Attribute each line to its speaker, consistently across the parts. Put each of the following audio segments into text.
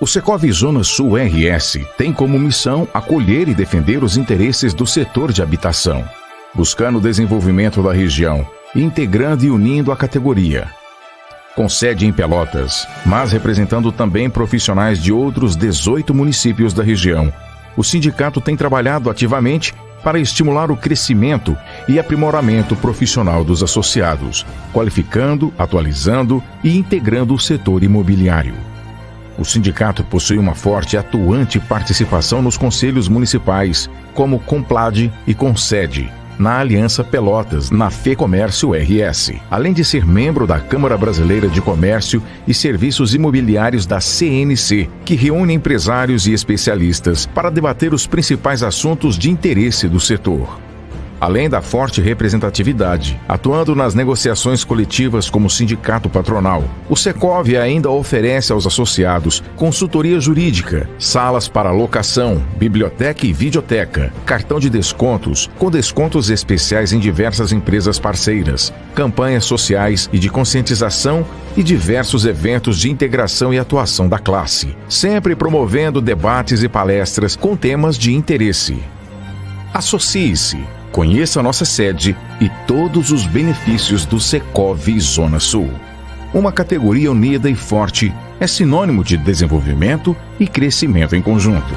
Speaker 1: O Secov Zona Sul RS tem como missão acolher e defender os interesses do setor de habitação, buscando o desenvolvimento da região, integrando e unindo a categoria. Com sede em Pelotas, mas representando também profissionais de outros 18 municípios da região, o sindicato tem trabalhado ativamente para estimular o crescimento e aprimoramento profissional dos associados, qualificando, atualizando e integrando o setor imobiliário. O sindicato possui uma forte e atuante participação nos conselhos municipais, como Complade e Concede, na Aliança Pelotas, na FEComércio RS, além de ser membro da Câmara Brasileira de Comércio e Serviços Imobiliários da CNC, que reúne empresários e especialistas para debater os principais assuntos de interesse do setor. Além da forte representatividade, atuando nas negociações coletivas como sindicato patronal, o Secov ainda oferece aos associados consultoria jurídica, salas para locação, biblioteca e videoteca, cartão de descontos, com descontos especiais em diversas empresas parceiras, campanhas sociais e de conscientização e diversos eventos de integração e atuação da classe, sempre promovendo debates e palestras com temas de interesse. Associe-se. Conheça a nossa sede e todos os benefícios do Secov Zona Sul. Uma categoria unida e forte é sinônimo de desenvolvimento e crescimento em conjunto.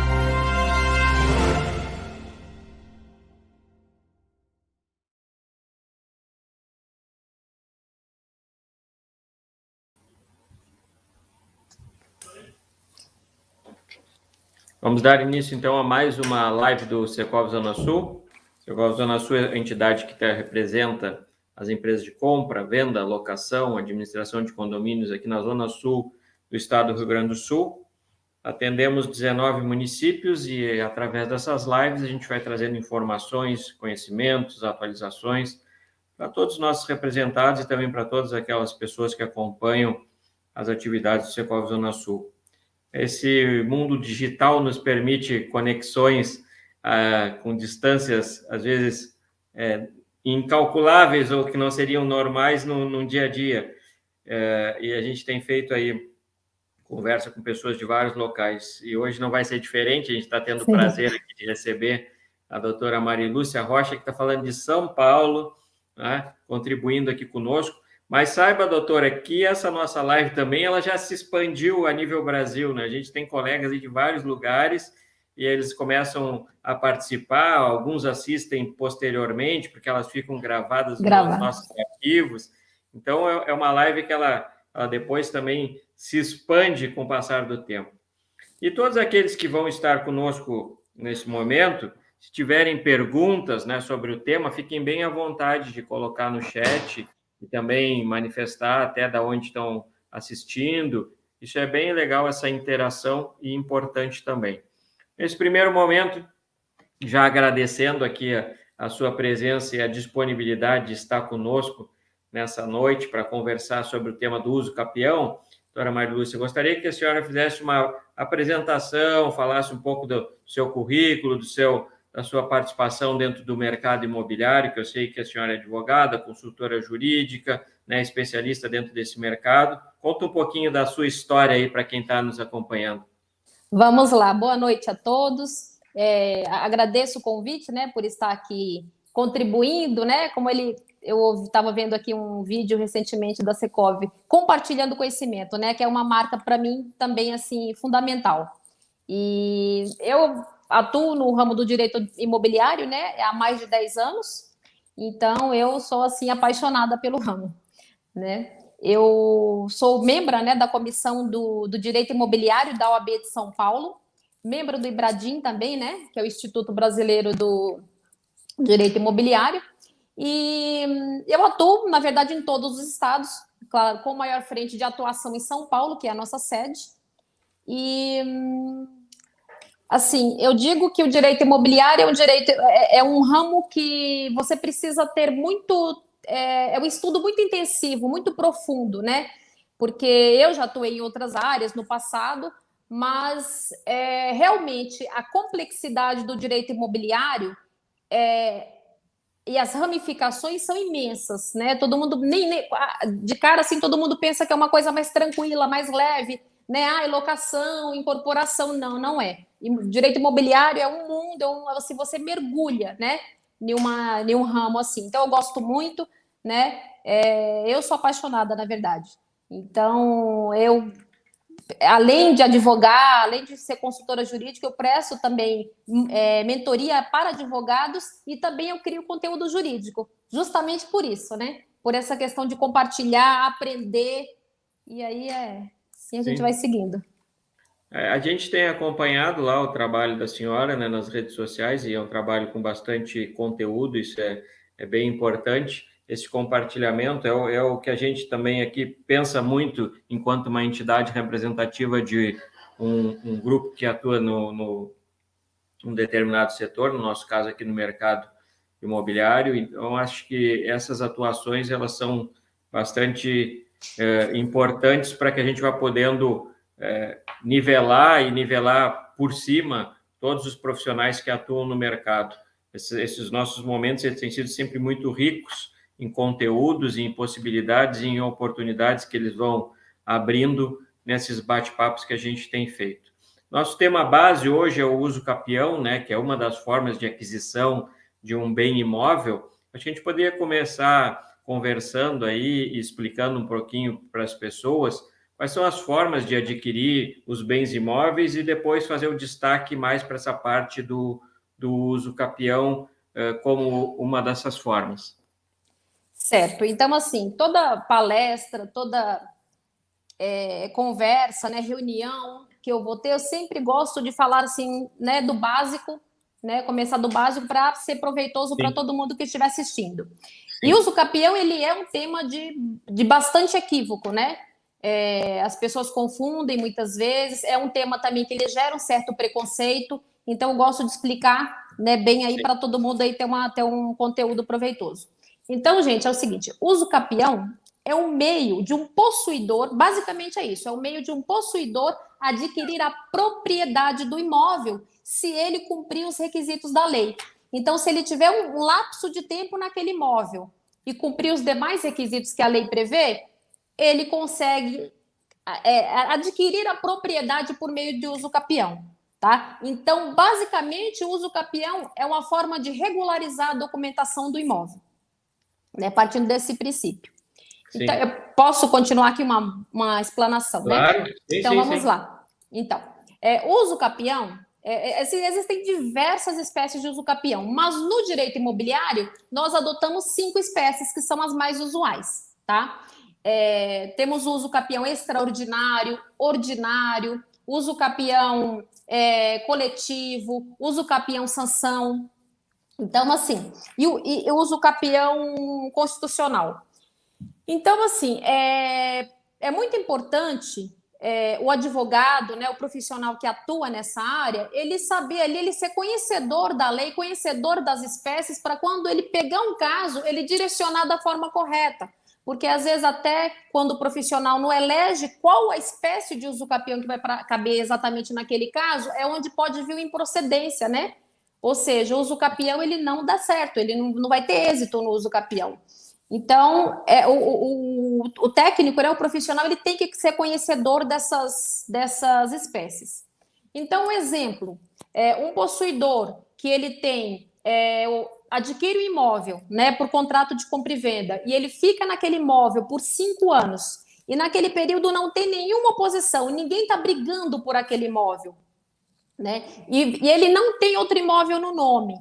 Speaker 2: Vamos dar início, então, a mais uma live do Secov Zona Sul. Secov Zona Sul é a entidade que representa as empresas de compra, venda, locação, administração de condomínios aqui na Zona Sul do estado do Rio Grande do Sul. Atendemos 19 municípios e, através dessas lives, a gente vai trazendo informações, conhecimentos, atualizações para todos os nossos representados e também para todas aquelas pessoas que acompanham as atividades do Secov Zona Sul. Esse mundo digital nos permite conexões com distâncias, às vezes, incalculáveis ou que não seriam normais no dia a dia. E a gente tem feito aí conversa com pessoas de vários locais. E hoje não vai ser diferente, a gente está tendo o prazer aqui de receber a doutora Marilúcia Rocha, que está falando de São Paulo, né, contribuindo aqui conosco. Mas saiba, doutora, que essa nossa live também ela já se expandiu a nível Brasil, né? A gente tem colegas de vários lugares e eles começam a participar, alguns assistem posteriormente, porque elas ficam gravadas nos nossos arquivos. Então, é uma live que ela depois também se expande com o passar do tempo. E todos aqueles que vão estar conosco nesse momento, se tiverem perguntas, né, sobre o tema, fiquem bem à vontade de colocar no chat e também manifestar até da onde estão assistindo. Isso é bem legal, essa interação, e importante também. Nesse primeiro momento, já agradecendo aqui a sua presença e a disponibilidade de estar conosco nessa noite para conversar sobre o tema do uso capião, doutora Marilúcia, gostaria que a senhora fizesse uma apresentação, falasse um pouco do seu currículo, da sua participação dentro do mercado imobiliário, que eu sei que a senhora é advogada, consultora jurídica, né, especialista dentro desse mercado. Conta um pouquinho da sua história aí para quem está nos acompanhando.
Speaker 3: Vamos lá, boa noite a todos. Agradeço o convite, né, por estar aqui contribuindo, né, eu estava vendo aqui um vídeo recentemente da Secov, compartilhando conhecimento, né, que é uma marca para mim também, assim, fundamental. E eu atuo no ramo do direito imobiliário, né, há mais de 10 anos, então eu sou, assim, apaixonada pelo ramo, né. Eu sou membro, né, da comissão do direito imobiliário da OAB de São Paulo, membro do IBRADIM também, né, que é o Instituto Brasileiro do Direito Imobiliário, e eu atuo, na verdade, em todos os estados, claro, com maior frente de atuação em São Paulo, que é a nossa sede. E, assim, eu digo que o direito imobiliário é um ramo que você precisa ter muito, um estudo muito intensivo, muito profundo, né? Porque eu já atuei em outras áreas no passado, mas realmente a complexidade do direito imobiliário e as ramificações são imensas, né? Todo mundo, de cara assim, todo mundo pensa que é uma coisa mais tranquila, mais leve, né? Ah, locação, incorporação, não é. Direito imobiliário é um mundo, se você mergulha, né? Em um ramo assim. Então, eu gosto muito, né? Eu sou apaixonada, na verdade. Então, além de advogar, além de ser consultora jurídica, eu presto também mentoria para advogados e também eu crio conteúdo jurídico, justamente por isso, né? Por essa questão de compartilhar, aprender, e aí assim a gente vai seguindo.
Speaker 2: A gente tem acompanhado lá o trabalho da senhora, né, nas redes sociais, e é um trabalho com bastante conteúdo, isso é bem importante. Esse compartilhamento é o que a gente também aqui pensa muito enquanto uma entidade representativa de um grupo que atua num determinado setor, no nosso caso aqui no mercado imobiliário. Então, acho que essas atuações elas são bastante importantes para que a gente vá podendo nivelar por cima todos os profissionais que atuam no mercado. Esses nossos momentos têm sido sempre muito ricos em conteúdos, em possibilidades, em oportunidades que eles vão abrindo nesses bate-papos que a gente tem feito. Nosso tema base hoje é o uso capião, né, que é uma das formas de aquisição de um bem imóvel. Acho que a gente poderia começar conversando aí e explicando um pouquinho para as pessoas quais são as formas de adquirir os bens imóveis e depois fazer o destaque mais para essa parte do uso capião como uma dessas formas.
Speaker 3: Certo. Então, assim, toda palestra, toda conversa, né, reunião que eu vou ter, eu sempre gosto de falar assim, né, do básico, né, começar do básico para ser proveitoso para todo mundo que estiver assistindo. Sim. E o uso capião, ele é um tema de bastante equívoco, né? As pessoas confundem muitas vezes, é um tema também que ele gera um certo preconceito, então eu gosto de explicar, né, bem aí para todo mundo aí ter um conteúdo proveitoso. Então, gente, é o seguinte, uso capião é um meio de um possuidor, basicamente é isso, é o meio de um possuidor adquirir a propriedade do imóvel se ele cumprir os requisitos da lei. Então, se ele tiver um lapso de tempo naquele imóvel e cumprir os demais requisitos que a lei prevê, ele consegue adquirir a propriedade por meio de uso capião, tá? Então, basicamente, o uso capião é uma forma de regularizar a documentação do imóvel, né? Partindo desse princípio. Sim. Então, eu posso continuar aqui uma explanação,
Speaker 2: claro.
Speaker 3: Né? Então, vamos lá. Então, uso capião, existem diversas espécies de uso capião, mas no direito imobiliário, nós adotamos 5 espécies que são as mais usuais, tá? Temos o uso capião extraordinário, ordinário, uso capião coletivo, uso capião sanção. Então, assim, e o uso capião constitucional. Então, assim, é muito importante o advogado, né, o profissional que atua nessa área, ele saber ali, ele ser conhecedor da lei, conhecedor das espécies, para quando ele pegar um caso, ele direcionar da forma correta. Porque, às vezes, até quando o profissional não elege qual a espécie de uso capião que vai caber exatamente naquele caso, é onde pode vir a improcedência, né? Ou seja, o uso capião, ele não dá certo, ele não vai ter êxito no uso capião. Então, o técnico, né, o profissional, ele tem que ser conhecedor dessas espécies. Então, um exemplo, um possuidor que ele adquire um imóvel, né, por contrato de compra e venda, e ele fica naquele imóvel por 5 anos, e naquele período não tem nenhuma oposição, ninguém está brigando por aquele imóvel, né, e ele não tem outro imóvel no nome,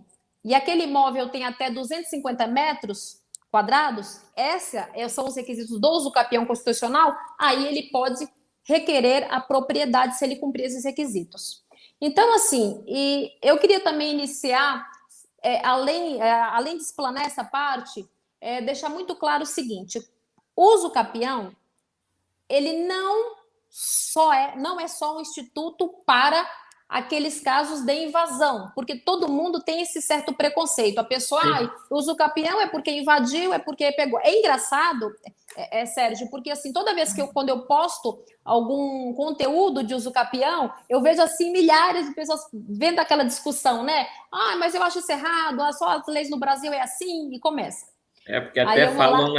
Speaker 3: e aquele imóvel tem até 250 metros quadrados, esses são os requisitos do uso capião constitucional, aí ele pode requerer a propriedade se ele cumprir esses requisitos. Então, assim, e eu queria também iniciar, além de explanar essa parte, deixar muito claro o seguinte, o uso capião, ele não é só um instituto para aqueles casos de invasão, porque todo mundo tem esse certo preconceito. A pessoa, uso capião é porque invadiu, é porque pegou. É engraçado, Sérgio, porque assim, toda vez quando eu posto algum conteúdo de uso capião, eu vejo assim milhares de pessoas vendo aquela discussão, né? Mas eu acho isso errado, só as leis no Brasil é assim, e começa.
Speaker 2: Porque
Speaker 3: Aí
Speaker 2: até
Speaker 3: eu vou lá.
Speaker 2: falam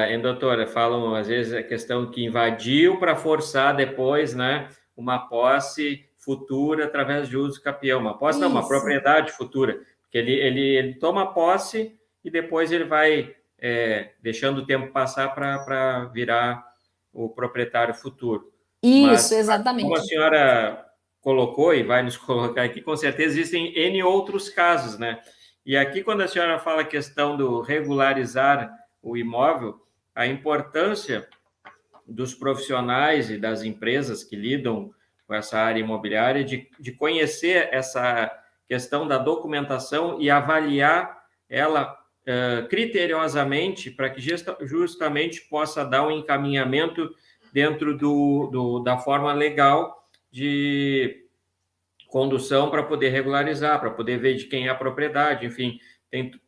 Speaker 2: hein, doutora, falam às vezes a questão que invadiu para forçar depois, né, uma posse futura através de uso capião. Uma posse não, uma
Speaker 3: Isso.
Speaker 2: propriedade futura, porque ele toma posse e depois ele vai deixando o tempo passar para virar o proprietário futuro.
Speaker 3: Isso,
Speaker 2: Mas, como a
Speaker 3: exatamente.
Speaker 2: senhora colocou e vai nos colocar aqui, com certeza existem N outros casos, né? E aqui, quando a senhora fala a questão do regularizar o imóvel, a importância dos profissionais e das empresas que lidam com essa área imobiliária de conhecer essa questão da documentação e avaliar ela criteriosamente para que justamente possa dar um encaminhamento dentro da forma legal de condução para poder regularizar, para poder ver de quem é a propriedade, enfim,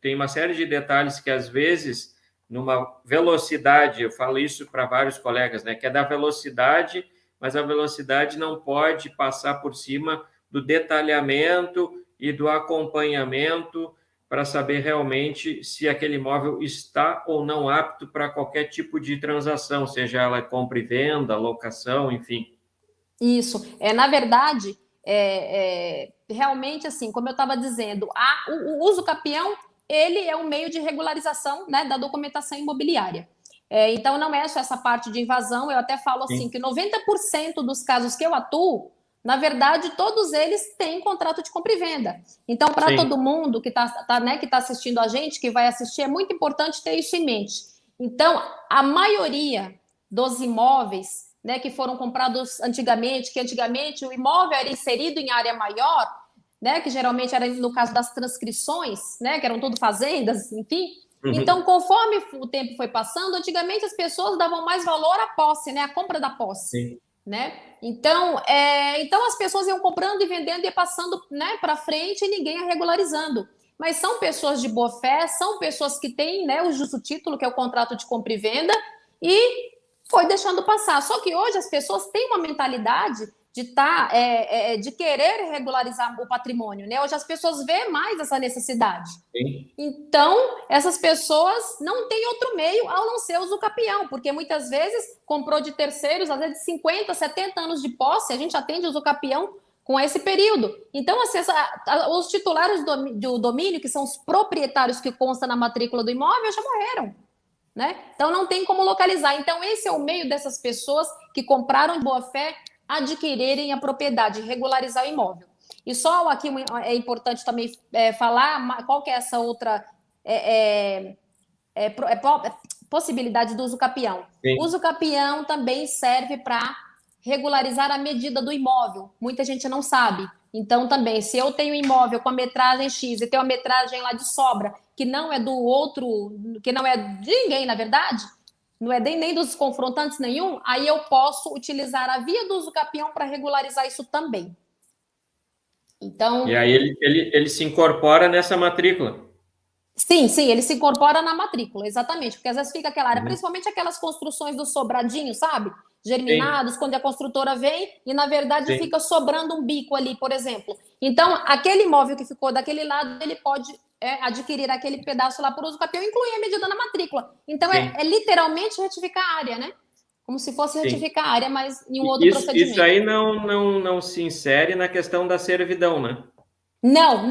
Speaker 2: tem uma série de detalhes que, às vezes, numa velocidade, eu falo isso para vários colegas, né, que é da velocidade, mas a velocidade não pode passar por cima do detalhamento e do acompanhamento para saber realmente se aquele imóvel está ou não apto para qualquer tipo de transação, seja ela compra e venda, locação, enfim.
Speaker 3: Isso. Na verdade, realmente, assim, como eu estava dizendo, o uso capião, ele é um meio de regularização, né, da documentação imobiliária. Então, não é só essa parte de invasão, eu até falo assim,
Speaker 2: Sim.
Speaker 3: que 90% dos casos que eu atuo, na verdade, todos eles têm contrato de compra e venda. Então, para todo mundo que né, que tá assistindo a gente, que vai assistir, é muito importante ter isso em mente. Então, a maioria dos imóveis, né, que foram comprados antigamente, que antigamente o imóvel era inserido em área maior, né, que geralmente era no caso das transcrições, né, que eram tudo fazendas, enfim. Então, conforme o tempo foi passando, antigamente as pessoas davam mais valor à posse, né, à compra da posse.
Speaker 2: Sim.
Speaker 3: Né? Então, as pessoas iam comprando e vendendo e passando, né, para frente e ninguém ia regularizando. Mas são pessoas de boa fé, são pessoas que têm, né, o justo título, que é o contrato de compra e venda, e foi deixando passar. Só que hoje as pessoas têm uma mentalidade de querer regularizar o patrimônio, né? Hoje as pessoas veem mais essa necessidade.
Speaker 2: Sim.
Speaker 3: Então, essas pessoas não têm outro meio ao não ser uso capião, porque muitas vezes comprou de terceiros, às vezes 50, 70 anos de posse, a gente atende uso capião com esse período. Então, assim, os titulares do domínio, que são os proprietários que constam na matrícula do imóvel, já morreram. Né? Então não tem como localizar. Então esse é o meio dessas pessoas que compraram de boa fé adquirirem a propriedade, regularizar o imóvel. E só aqui é importante também falar qual que é essa outra possibilidade do uso capião.
Speaker 2: Sim.
Speaker 3: O uso capião também serve para regularizar a medida do imóvel. Muita gente não sabe. Então, também, se eu tenho um imóvel com a metragem X e tenho uma metragem lá de sobra, que não é do outro, que não é de ninguém, na verdade, não é nem dos confrontantes nenhum, aí eu posso utilizar a via do uso capião para regularizar isso também. Então,
Speaker 2: E aí ele se incorpora nessa matrícula.
Speaker 3: sim, ele se incorpora na matrícula, exatamente, porque às vezes fica aquela área, principalmente aquelas construções do sobradinho, sabe? Germinados,
Speaker 2: Sim.
Speaker 3: quando a construtora vem e, na verdade,
Speaker 2: Sim.
Speaker 3: fica sobrando um bico ali, por exemplo. Então, aquele imóvel que ficou daquele lado, ele pode adquirir aquele pedaço lá por uso capião e incluir a medida na matrícula. Então, é literalmente retificar a área, né? Como se fosse retificar a área, mas em um outro procedimento.
Speaker 2: Isso aí não se insere na questão da servidão, né?
Speaker 3: Não.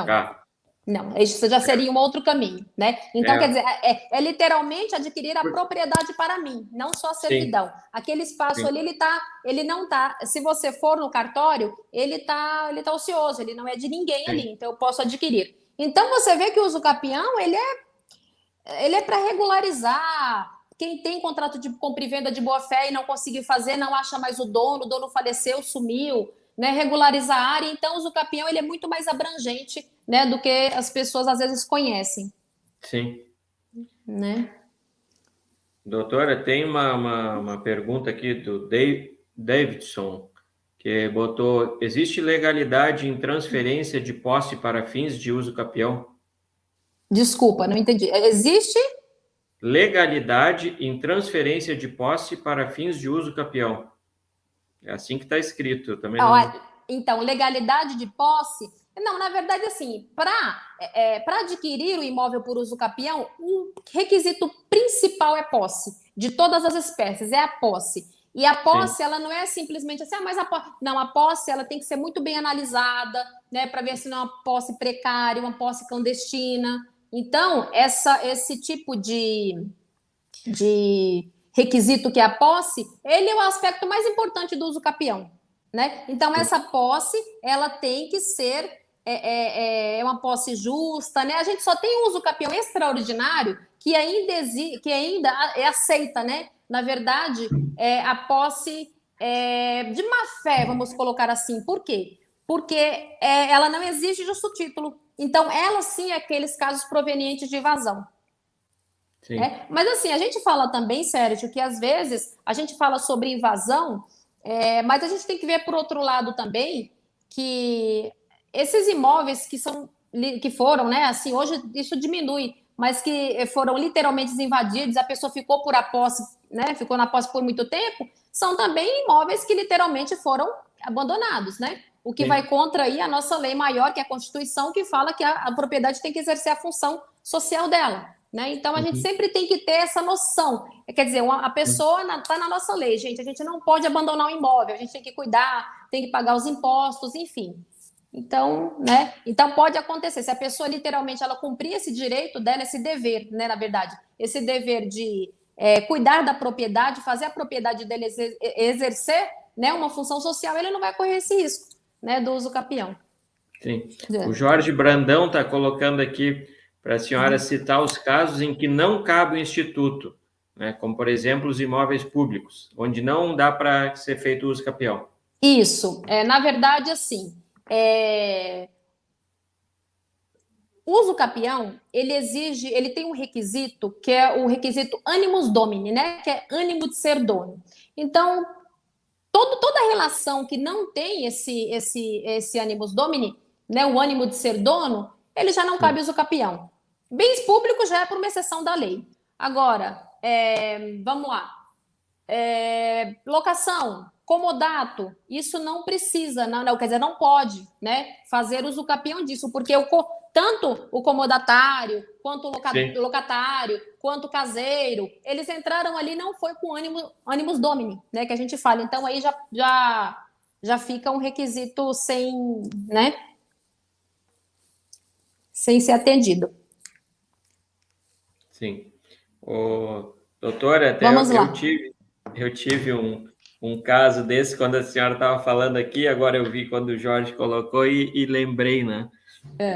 Speaker 2: Tá.
Speaker 3: Não, isso já seria um outro caminho, né? Então, quer dizer, é literalmente adquirir a propriedade para mim, não só a servidão. Sim. Aquele espaço ali, ele não tá. Se você for no cartório, ele tá ocioso, ele não é de ninguém ali, então eu posso adquirir. Então, você vê que o uso capião, ele é para regularizar. Quem tem contrato de compra e venda de boa fé e não conseguiu fazer, não acha mais o dono faleceu, sumiu. Né, regularizar a área, então o uso capião ele é muito mais abrangente, né, do que as pessoas às vezes conhecem.
Speaker 2: Sim.
Speaker 3: Né?
Speaker 2: Doutora, tem uma pergunta aqui do Davidson, que botou: existe legalidade em transferência de posse para fins de uso capião?
Speaker 3: Desculpa, não entendi. Existe?
Speaker 2: Legalidade em transferência de posse para fins de uso capião. É assim que está escrito. Eu também não...
Speaker 3: Então, legalidade de posse Não, na verdade, assim, para adquirir o imóvel por uso capião, o requisito principal é posse, de todas as espécies, é a posse. E a posse, sim, ela não é simplesmente assim, mas não, a posse ela tem que ser muito bem analisada, né, para ver se não é uma posse precária, uma posse clandestina. Então, esse tipo de requisito que é a posse, ele é o aspecto mais importante do uso capião, né? Então, essa posse, ela tem que ser uma posse justa, né? A gente só tem uso capião extraordinário que ainda é aceita, né? Na verdade, a posse de má fé, vamos colocar assim. Por quê? Porque ela não exige justo título. Então, ela sim é aqueles casos provenientes de evasão. Mas assim, a gente fala também, Sérgio, que às vezes a gente fala sobre invasão, mas a gente tem que ver por outro lado também que esses imóveis que foram, né? Assim, hoje isso diminui, mas que foram literalmente invadidos, a pessoa ficou por a posse, né? Ficou na posse por muito tempo, são também imóveis que literalmente foram abandonados, né? O que vai contra aí a nossa lei maior, que é a Constituição, que fala que a propriedade tem que exercer a função social dela. Né? Então, a gente sempre tem que ter essa noção. Quer dizer, a pessoa está na nossa lei, gente. A gente não pode abandonar o imóvel, a gente tem que cuidar, tem que pagar os impostos, enfim. Então, né? Então, pode acontecer. Se a pessoa, literalmente, ela cumprir esse direito dela, esse dever, né, na verdade, esse dever de cuidar da propriedade, fazer a propriedade dele exercer, né, uma função social, ele não vai correr esse risco, né, do uso capião.
Speaker 2: Sim. O Jorge Brandão está colocando aqui para a senhora citar os casos em que não cabe o instituto, né? Como, por exemplo, os imóveis públicos, onde não dá para ser feito uso capião.
Speaker 3: Isso. Na verdade, assim, o uso capião, ele tem um requisito, que é o requisito animus domini, né? Que é ânimo de ser dono. Então, toda relação que não tem esse animus domini, né, o ânimo de ser dono, ele já não cabe uso capião. Bens públicos já é por uma exceção da lei. Agora, vamos lá. Locação, comodato, isso não precisa, não, quer dizer, não pode, né, fazer uso capião disso, porque tanto o comodatário, quanto o locatário, quanto o caseiro, eles entraram ali, não foi com animus domini, né, que a gente fala. Então, aí já fica um requisito sem, né, sem ser atendido.
Speaker 2: Sim. Doutora, até eu tive um caso desse quando a senhora estava falando aqui, agora eu vi quando o Jorge colocou e lembrei, né?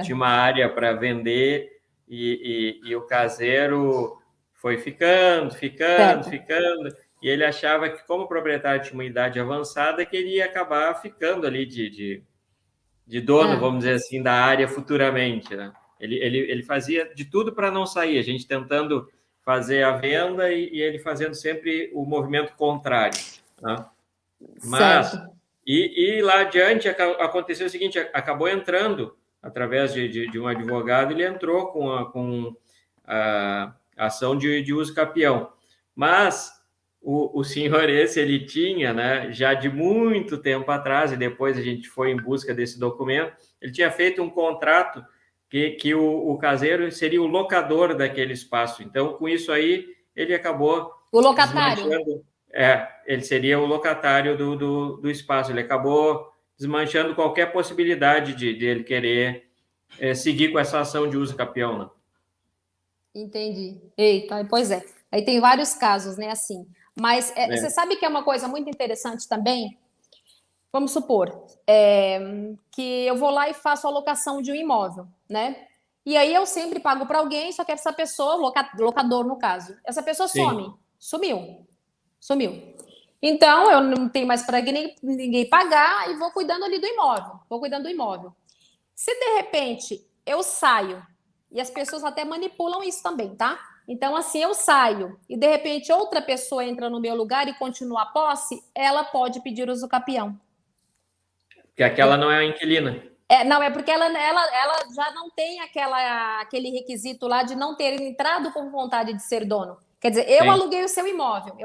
Speaker 2: Tinha uma área para vender e o caseiro foi ficando, e ele achava que, como o proprietário tinha uma idade avançada, que ele ia acabar ficando ali de dono, vamos dizer assim, da área futuramente, né? Ele fazia de tudo para não sair, a gente tentando fazer a venda e ele fazendo sempre o movimento contrário, né? Mas, e lá adiante aconteceu o seguinte, acabou entrando, através de um advogado, ele entrou com a ação de uso capião. Mas o senhor ele tinha, né, já de muito tempo atrás, e depois a gente foi em busca desse documento, ele tinha feito um contrato que o caseiro seria o locador daquele espaço. Então, com isso aí, ele acabou...
Speaker 3: O locatário.
Speaker 2: Ele seria o locatário do espaço. Ele acabou desmanchando qualquer possibilidade de ele querer seguir com essa ação de uso capião, né?
Speaker 3: Entendi. Eita, pois é. Aí tem vários casos, né, assim. Mas você sabe que é uma coisa muito interessante também? Vamos supor que eu vou lá e faço a locação de um imóvel, né? E aí eu sempre pago para alguém, só que essa pessoa, locador no caso, essa pessoa sumiu. Então, eu não tenho mais para ninguém pagar e vou cuidando ali do imóvel. Se, de repente, eu saio, e as pessoas até manipulam isso também, tá? Então, assim, eu saio e, de repente, outra pessoa entra no meu lugar e continua a posse, ela pode pedir uso capião.
Speaker 2: Porque aquela não é a inquilina.
Speaker 3: Não, é porque ela já não tem aquele requisito lá de não ter entrado com vontade de ser dono. Quer dizer, eu aluguei o seu imóvel,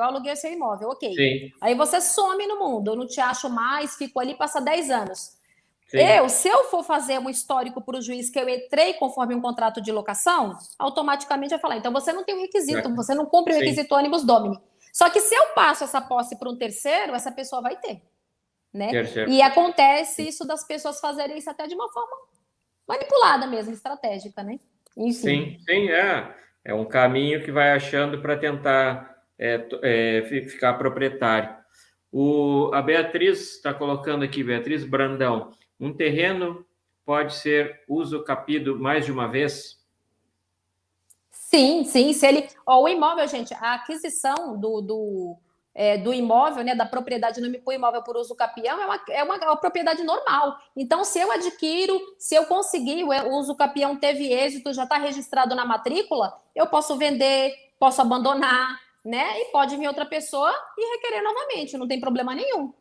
Speaker 3: ok.
Speaker 2: Sim.
Speaker 3: Aí você some no mundo, eu não te acho mais, fico ali, passa 10 anos.
Speaker 2: Sim.
Speaker 3: Se eu for fazer um histórico para o juiz que eu entrei conforme um contrato de locação, automaticamente vai falar, então você não tem o requisito, você não cumpre o
Speaker 2: Sim.
Speaker 3: requisito animus domini. Só que se eu passo essa posse para um terceiro, essa pessoa vai ter, né?
Speaker 2: Terceiro.
Speaker 3: E acontece isso das pessoas fazerem isso até de uma forma manipulada mesmo, estratégica, né? Enfim.
Speaker 2: Sim, é um caminho que vai achando para tentar ficar proprietário. A Beatriz está colocando aqui, Beatriz Brandão, um terreno pode ser usucapido mais de uma vez?
Speaker 3: Sim. Se ele. O imóvel, gente, a aquisição do imóvel, né, da propriedade no imóvel por uso capião é uma propriedade normal. Então, se eu adquiro, se eu conseguir, o uso capião teve êxito, já está registrado na matrícula, eu posso vender, posso abandonar, né? E pode vir outra pessoa e requerer novamente, não tem problema nenhum.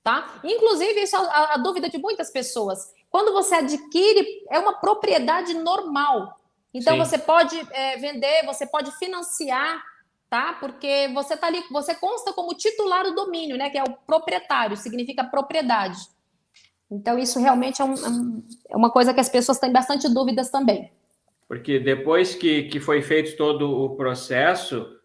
Speaker 3: Tá? Inclusive, isso é a dúvida de muitas pessoas. Quando você adquire, é uma propriedade normal. Então,
Speaker 2: Sim.
Speaker 3: você pode vender, você pode financiar, tá? Porque você tá ali, você consta como titular do domínio, né? Que é o proprietário, significa propriedade. Então, isso realmente é uma coisa que as pessoas têm bastante dúvidas também.
Speaker 2: Porque depois que foi feito todo o processo,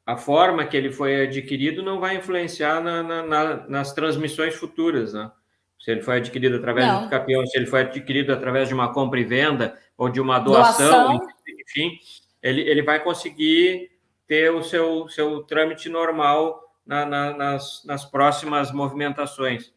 Speaker 2: a forma que ele foi adquirido não vai influenciar nas transmissões futuras, né? Se ele foi adquirido através do capião, se ele foi adquirido através de uma compra e venda ou de uma doação. Enfim, ele vai conseguir ter o seu trâmite normal nas próximas movimentações.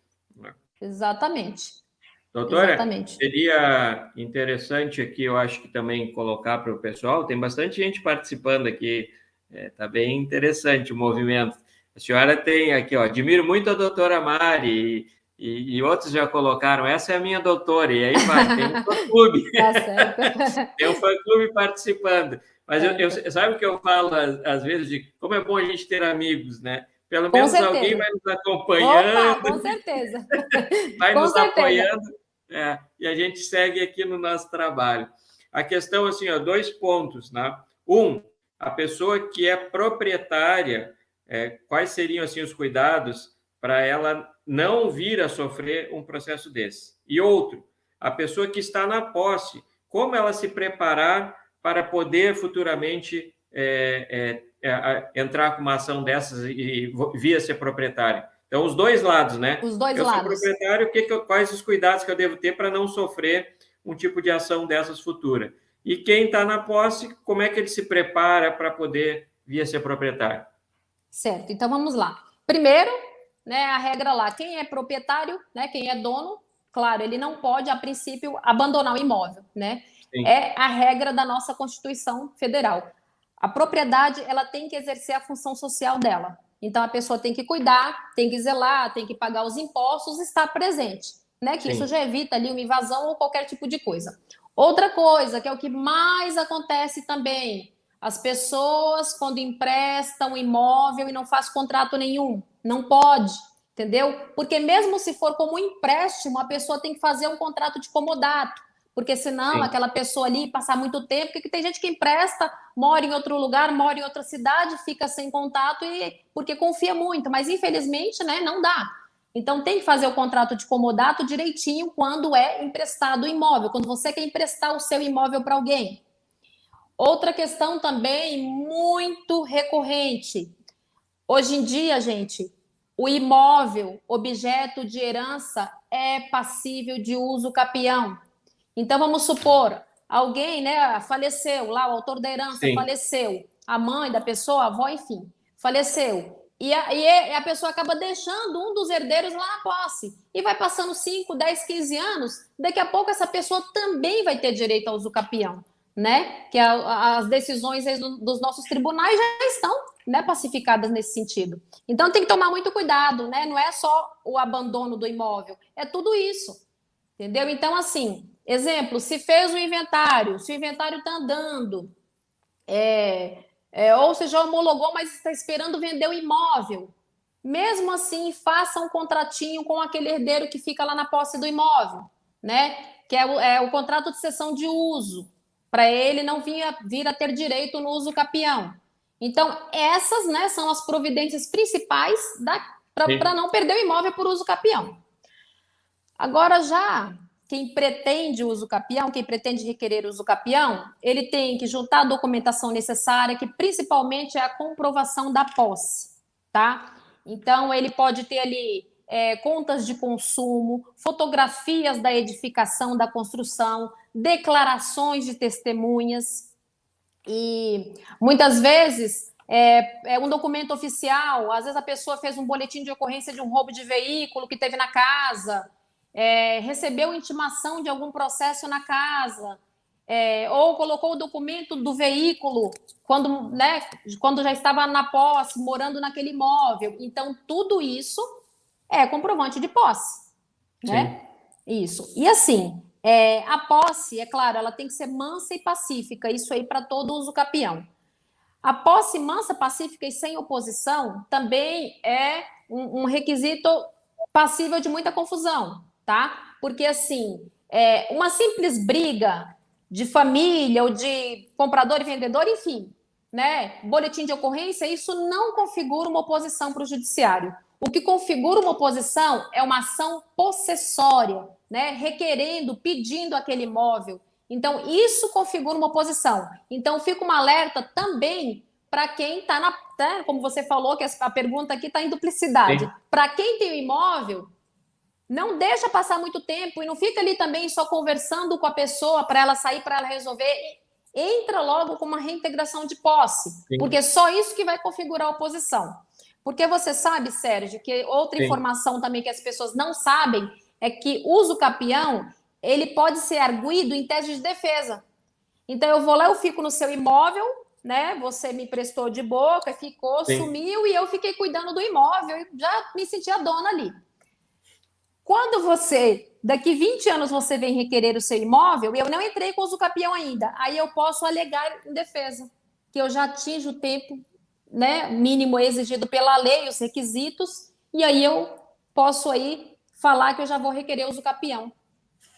Speaker 3: Exatamente.
Speaker 2: Doutora,
Speaker 3: Exatamente.
Speaker 2: seria interessante aqui, eu acho que também colocar para o pessoal, tem bastante gente participando aqui, está bem interessante o movimento. A senhora tem aqui, ó, admiro muito a doutora Mari, e outros já colocaram, essa é a minha doutora, e aí vai, tem um fã-clube.
Speaker 3: Tá certo.
Speaker 2: Tem um fã-clube participando. Mas sabe o que eu falo, às vezes, de como é bom a gente ter amigos, né? Pelo menos alguém vai nos acompanhando.
Speaker 3: Opa, com certeza.
Speaker 2: Vai nos apoiando, e a gente segue aqui no nosso trabalho. A questão, assim, 2 pontos, né? A pessoa que é proprietária, quais seriam, assim, os cuidados para ela não vir a sofrer um processo desse? E outro, a pessoa que está na posse, como ela se preparar para poder futuramente entrar com uma ação dessas e vir a ser proprietária? Então, os dois lados, né?
Speaker 3: Os dois lados.
Speaker 2: Eu sou proprietário, quais os cuidados que eu devo ter para não sofrer um tipo de ação dessas futura? E quem está na posse, como é que ele se prepara para poder vir a ser proprietário?
Speaker 3: Certo, então vamos lá. Primeiro, né, a regra lá, quem é proprietário, né, quem é dono, claro, ele não pode, a princípio, abandonar o imóvel, né? Sim. É a regra da nossa Constituição Federal. A propriedade, ela tem que exercer a função social dela. Então, a pessoa tem que cuidar, tem que zelar, tem que pagar os impostos, estar presente, né? Que Sim. Isso já evita ali uma invasão ou qualquer tipo de coisa. Outra coisa, que é o que mais acontece também, as pessoas, quando emprestam imóvel e não faz contrato nenhum, não pode, entendeu? Porque mesmo se for como um empréstimo, a pessoa tem que fazer um contrato de comodato, porque senão Sim. aquela pessoa ali passar muito tempo, porque tem gente que empresta, mora em outro lugar, mora em outra cidade, fica sem contato porque confia muito, mas infelizmente, né, não dá. Então tem que fazer o contrato de comodato direitinho quando é emprestado o imóvel, quando você quer emprestar o seu imóvel para alguém. Outra questão também muito recorrente. Hoje em dia, gente, o imóvel, objeto de herança, é passível de uso capião. Então, vamos supor, alguém, né, faleceu, lá o autor da herança Sim. faleceu, a mãe da pessoa, a avó, enfim, faleceu. E a pessoa acaba deixando um dos herdeiros lá na posse. E vai passando 5, 10, 15 anos, daqui a pouco essa pessoa também vai ter direito ao uso capião, né? Que as decisões dos nossos tribunais já estão, né, pacificadas nesse sentido. Então, tem que tomar muito cuidado, né? Não é só o abandono do imóvel, é tudo isso, entendeu? Então, assim, exemplo, se fez o inventário, se o inventário está andando, ou se já homologou, mas está esperando vender o imóvel, mesmo assim, faça um contratinho com aquele herdeiro que fica lá na posse do imóvel, né? Que é o contrato de cessão de uso, para ele não vir a ter direito no uso capião. Então, essas, né, são as providências principais para não perder o imóvel por uso capião. Agora já quem pretende uso capião, quem pretende requerer uso capião, ele tem que juntar a documentação necessária, que principalmente é a comprovação da posse, tá? Então, ele pode ter ali contas de consumo, fotografias da edificação, da construção, declarações de testemunhas, e muitas vezes é um documento oficial, às vezes a pessoa fez um boletim de ocorrência de um roubo de veículo que teve na casa, recebeu intimação de algum processo na casa, ou colocou o documento do veículo quando, né, quando já estava na posse, morando naquele imóvel. Então, tudo isso é comprovante de posse, né? Sim. Isso. E assim, a posse, é claro, ela tem que ser mansa e pacífica, isso aí para todo uso capião. A posse mansa, pacífica e sem oposição também é um requisito passível de muita confusão, tá? Porque, assim, uma simples briga de família ou de comprador e vendedor, enfim, né? Boletim de ocorrência, isso não configura uma oposição para o judiciário. O que configura uma oposição é uma ação possessória, né? Requerendo, pedindo aquele imóvel. Então, isso configura uma oposição. Então, fica um alerta também para quem está na... Né? Como você falou, que a pergunta aqui está em duplicidade. Para quem tem o imóvel, não deixa passar muito tempo e não fica ali também só conversando com a pessoa para ela sair, para ela resolver. Entra logo com uma reintegração de posse, Sim. porque só isso que vai configurar a oposição. Porque você sabe, Sérgio, que outra Sim. informação também que as pessoas não sabem é que uso capião, ele pode ser arguido em tese de defesa. Então, eu vou lá, eu fico no seu imóvel, né? Você me prestou de boca, ficou, Sim. sumiu, e eu fiquei cuidando do imóvel e já me senti a dona ali. Quando você, daqui 20 anos, você vem requerer o seu imóvel, eu não entrei com uso capião ainda, aí eu posso alegar em defesa, que eu já atinjo o tempo, né, mínimo exigido pela lei, os requisitos, e aí eu posso aí falar que eu já vou requerer uso capião,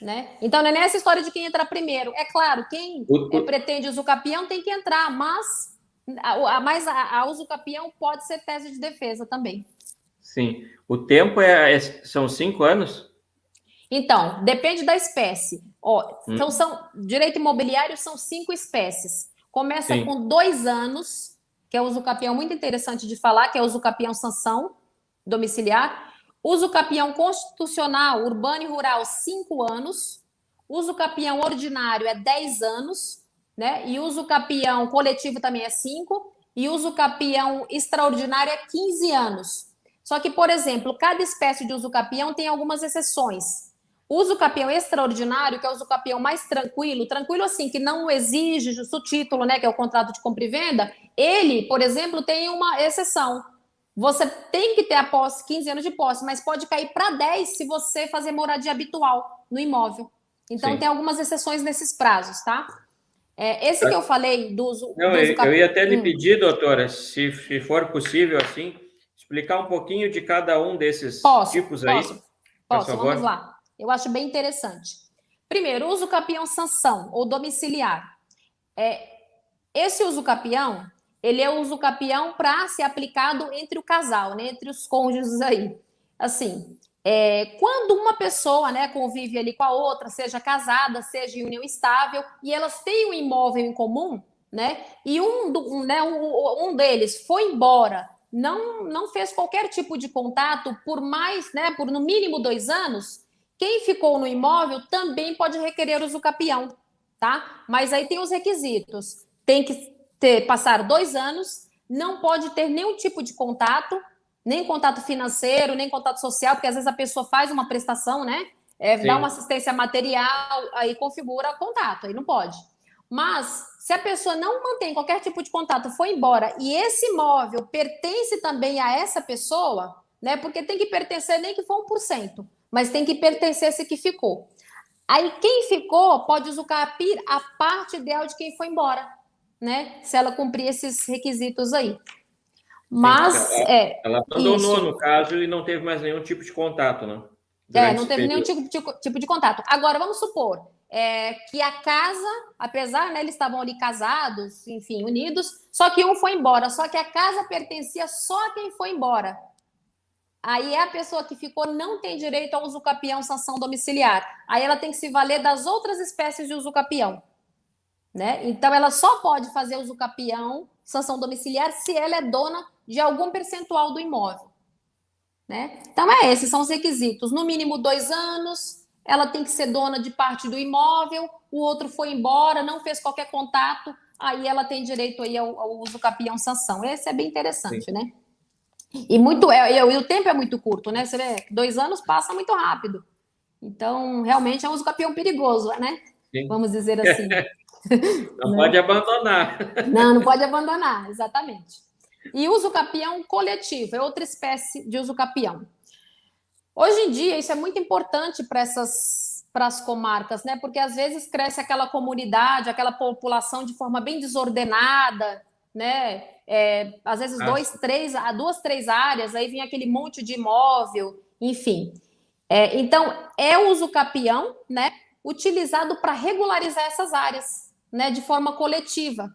Speaker 3: né? Então não é nessa história de quem entrar primeiro. É claro, quem pretende uso capião tem que entrar, mas a uso capião pode ser tese de defesa também.
Speaker 2: Sim. O tempo são 5 anos?
Speaker 3: Então, depende da espécie. Então, direito imobiliário são 5 espécies. Começa Sim. com 2 anos, que é o uso capião muito interessante de falar, que é o uso capião sanção domiciliar. Uso capião constitucional, urbano e rural, 5 anos. Uso capião ordinário é 10 anos, né? E uso capião coletivo também é 5. E uso capião extraordinário é 15 anos. Só que, por exemplo, cada espécie de uso capião tem algumas exceções. O uso capião extraordinário, que é o uso capião mais tranquilo assim, que não exige justo título, né, que é o contrato de compra e venda, ele, por exemplo, tem uma exceção. Você tem que ter a posse, 15 anos de posse, mas pode cair para 10 se você fazer moradia habitual no imóvel. Então, Sim. tem algumas exceções nesses prazos, tá? Esse que eu falei do uso...
Speaker 2: Não, do uso eu ia até lhe pedir, doutora, se for possível, assim, explicar um pouquinho de cada um desses tipos aí.
Speaker 3: Posso, vamos lá. Eu acho bem interessante. Primeiro, uso capião sanção ou domiciliar. Esse uso capião, ele é o uso capião para ser aplicado entre o casal, né, entre os cônjuges aí. Assim, quando uma pessoa, né, convive ali com a outra, seja casada, seja em união estável, e elas têm um imóvel em comum, né, e um deles foi embora, não fez qualquer tipo de contato por mais, né, por no mínimo 2 anos, quem ficou no imóvel também pode requerer uso capião, tá? Mas aí tem os requisitos. Tem que passar 2 anos, não pode ter nenhum tipo de contato, nem contato financeiro, nem contato social, porque às vezes a pessoa faz uma prestação, né? Dá uma assistência material, aí configura contato, aí não pode. Mas, se a pessoa não mantém qualquer tipo de contato, foi embora, e esse imóvel pertence também a essa pessoa, né? Porque tem que pertencer, nem que for 1%, mas tem que pertencer esse que ficou. Aí, quem ficou pode usufruir a parte ideal de quem foi embora, né? Se ela cumprir esses requisitos aí. Mas,
Speaker 2: Sim, ela abandonou, no caso, e não teve mais nenhum tipo de contato, né?
Speaker 3: Não teve nenhum tipo de contato. Agora, vamos supor que a casa, apesar, né, eles estavam ali casados, enfim, unidos, só que um foi embora, só que a casa pertencia só a quem foi embora. Aí a pessoa que ficou não tem direito ao usucapião sanção domiciliar. Aí ela tem que se valer das outras espécies de usucapião, né? Então ela só pode fazer usucapião sanção domiciliar se ela é dona de algum percentual do imóvel, né? Então esses são os requisitos. No mínimo 2 anos, ela tem que ser dona de parte do imóvel, o outro foi embora, não fez qualquer contato, aí ela tem direito aí ao usucapião sanção. Esse é bem interessante,
Speaker 2: Sim.
Speaker 3: né? E o tempo é muito curto, né? Você vê, 2 anos passa muito rápido. Então, realmente é um usucapião perigoso, né?
Speaker 2: Sim.
Speaker 3: Vamos dizer assim.
Speaker 2: Não
Speaker 3: Né?
Speaker 2: pode abandonar.
Speaker 3: Não pode abandonar, exatamente. E usucapião coletivo, é outra espécie de usucapião. Hoje em dia, isso é muito importante para as comarcas, né? Porque às vezes cresce aquela comunidade, aquela população de forma bem desordenada, né? Às vezes duas, três áreas, aí vem aquele monte de imóvel, enfim. Então, é o usucapião, né? Utilizado para regularizar essas áreas, né? De forma coletiva.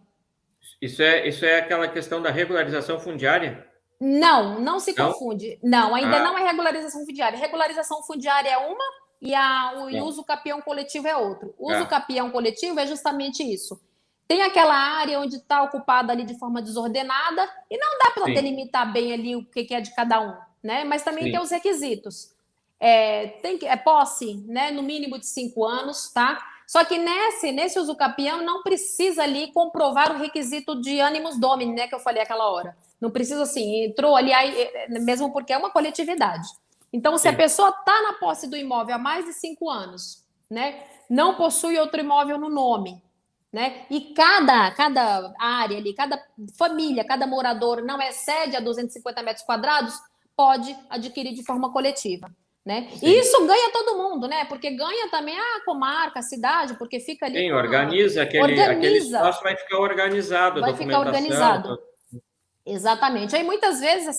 Speaker 2: Isso é aquela questão da regularização fundiária?
Speaker 3: Não se
Speaker 2: Não?
Speaker 3: confunde. Não, ainda não é regularização fundiária. Regularização fundiária é uma e o usucapião coletivo é outro. O usucapião coletivo é justamente isso. Tem aquela área onde está ocupada ali de forma desordenada e não dá para delimitar bem ali o que é de cada um, né? Mas também tem os requisitos. É posse, né? No mínimo de 5 anos, tá? Só que nesse usucapião não precisa ali comprovar o requisito de animus domini, né? Que eu falei aquela hora. Não precisa assim, entrou ali, mesmo porque é uma coletividade. Então, se a pessoa está na posse do imóvel há mais de 5 anos, né? Não possui outro imóvel no nome, né? E cada área ali, cada família, cada morador não excede a 250 metros quadrados, pode adquirir de forma coletiva. Né? E isso ganha todo mundo, né? Porque ganha também a comarca, a cidade, porque fica ali.
Speaker 2: Sim, organiza aquele espaço, vai ficar organizado,
Speaker 3: vai ficar organizado. Exatamente. Aí muitas vezes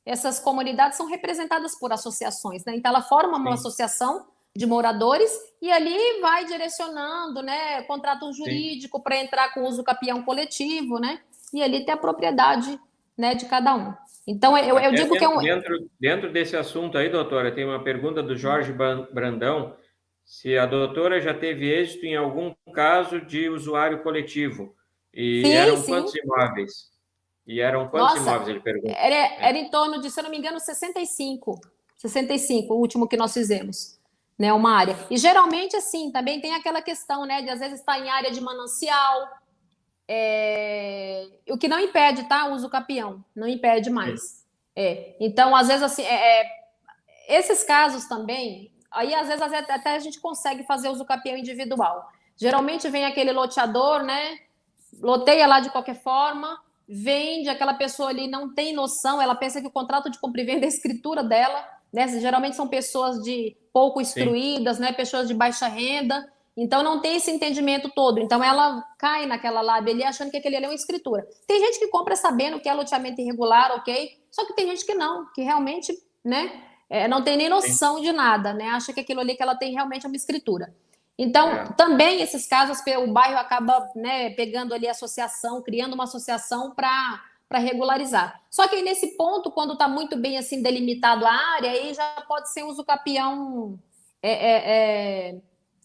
Speaker 3: essas comunidades são representadas por associações, né? Então ela forma uma associação de moradores e ali vai direcionando, né? Contrato um jurídico para entrar com uso capião coletivo, né? E ali tem a propriedade, né, de cada um. Então, eu digo que é um...
Speaker 2: Dentro desse assunto aí, doutora, tem uma pergunta do Jorge Brandão, se a doutora já teve êxito em algum caso de usuário coletivo. E eram quantos imóveis? Imóveis, ele pergunta?
Speaker 3: Era em torno de, se eu não me engano, 65, o último que nós fizemos, né, uma área. E geralmente, assim, também tem aquela questão, né, de às vezes estar em área de manancial, o que não impede, tá? O uso capião, não impede mais. Então, às vezes, assim, esses casos também, aí às vezes até a gente consegue fazer uso capião individual. Geralmente vem aquele loteador, né? Loteia lá de qualquer forma, vende, aquela pessoa ali não tem noção, ela pensa que o contrato de compra e venda é a escritura dela, né? Geralmente são pessoas de pouco instruídas, né? Pessoas de baixa renda. Então, não tem esse entendimento todo. Então, ela cai naquela lábia ali, achando que aquele ali é uma escritura. Tem gente que compra sabendo que é loteamento irregular, ok? Só que tem gente que não, que realmente, né, não tem nem noção de nada, né? Acha que aquilo ali que ela tem realmente é uma escritura. Então, também esses casos, o bairro acaba, né, pegando ali a associação, criando uma associação para regularizar. Só que aí, nesse ponto, quando está muito bem assim delimitado a área, aí já pode ser uso capião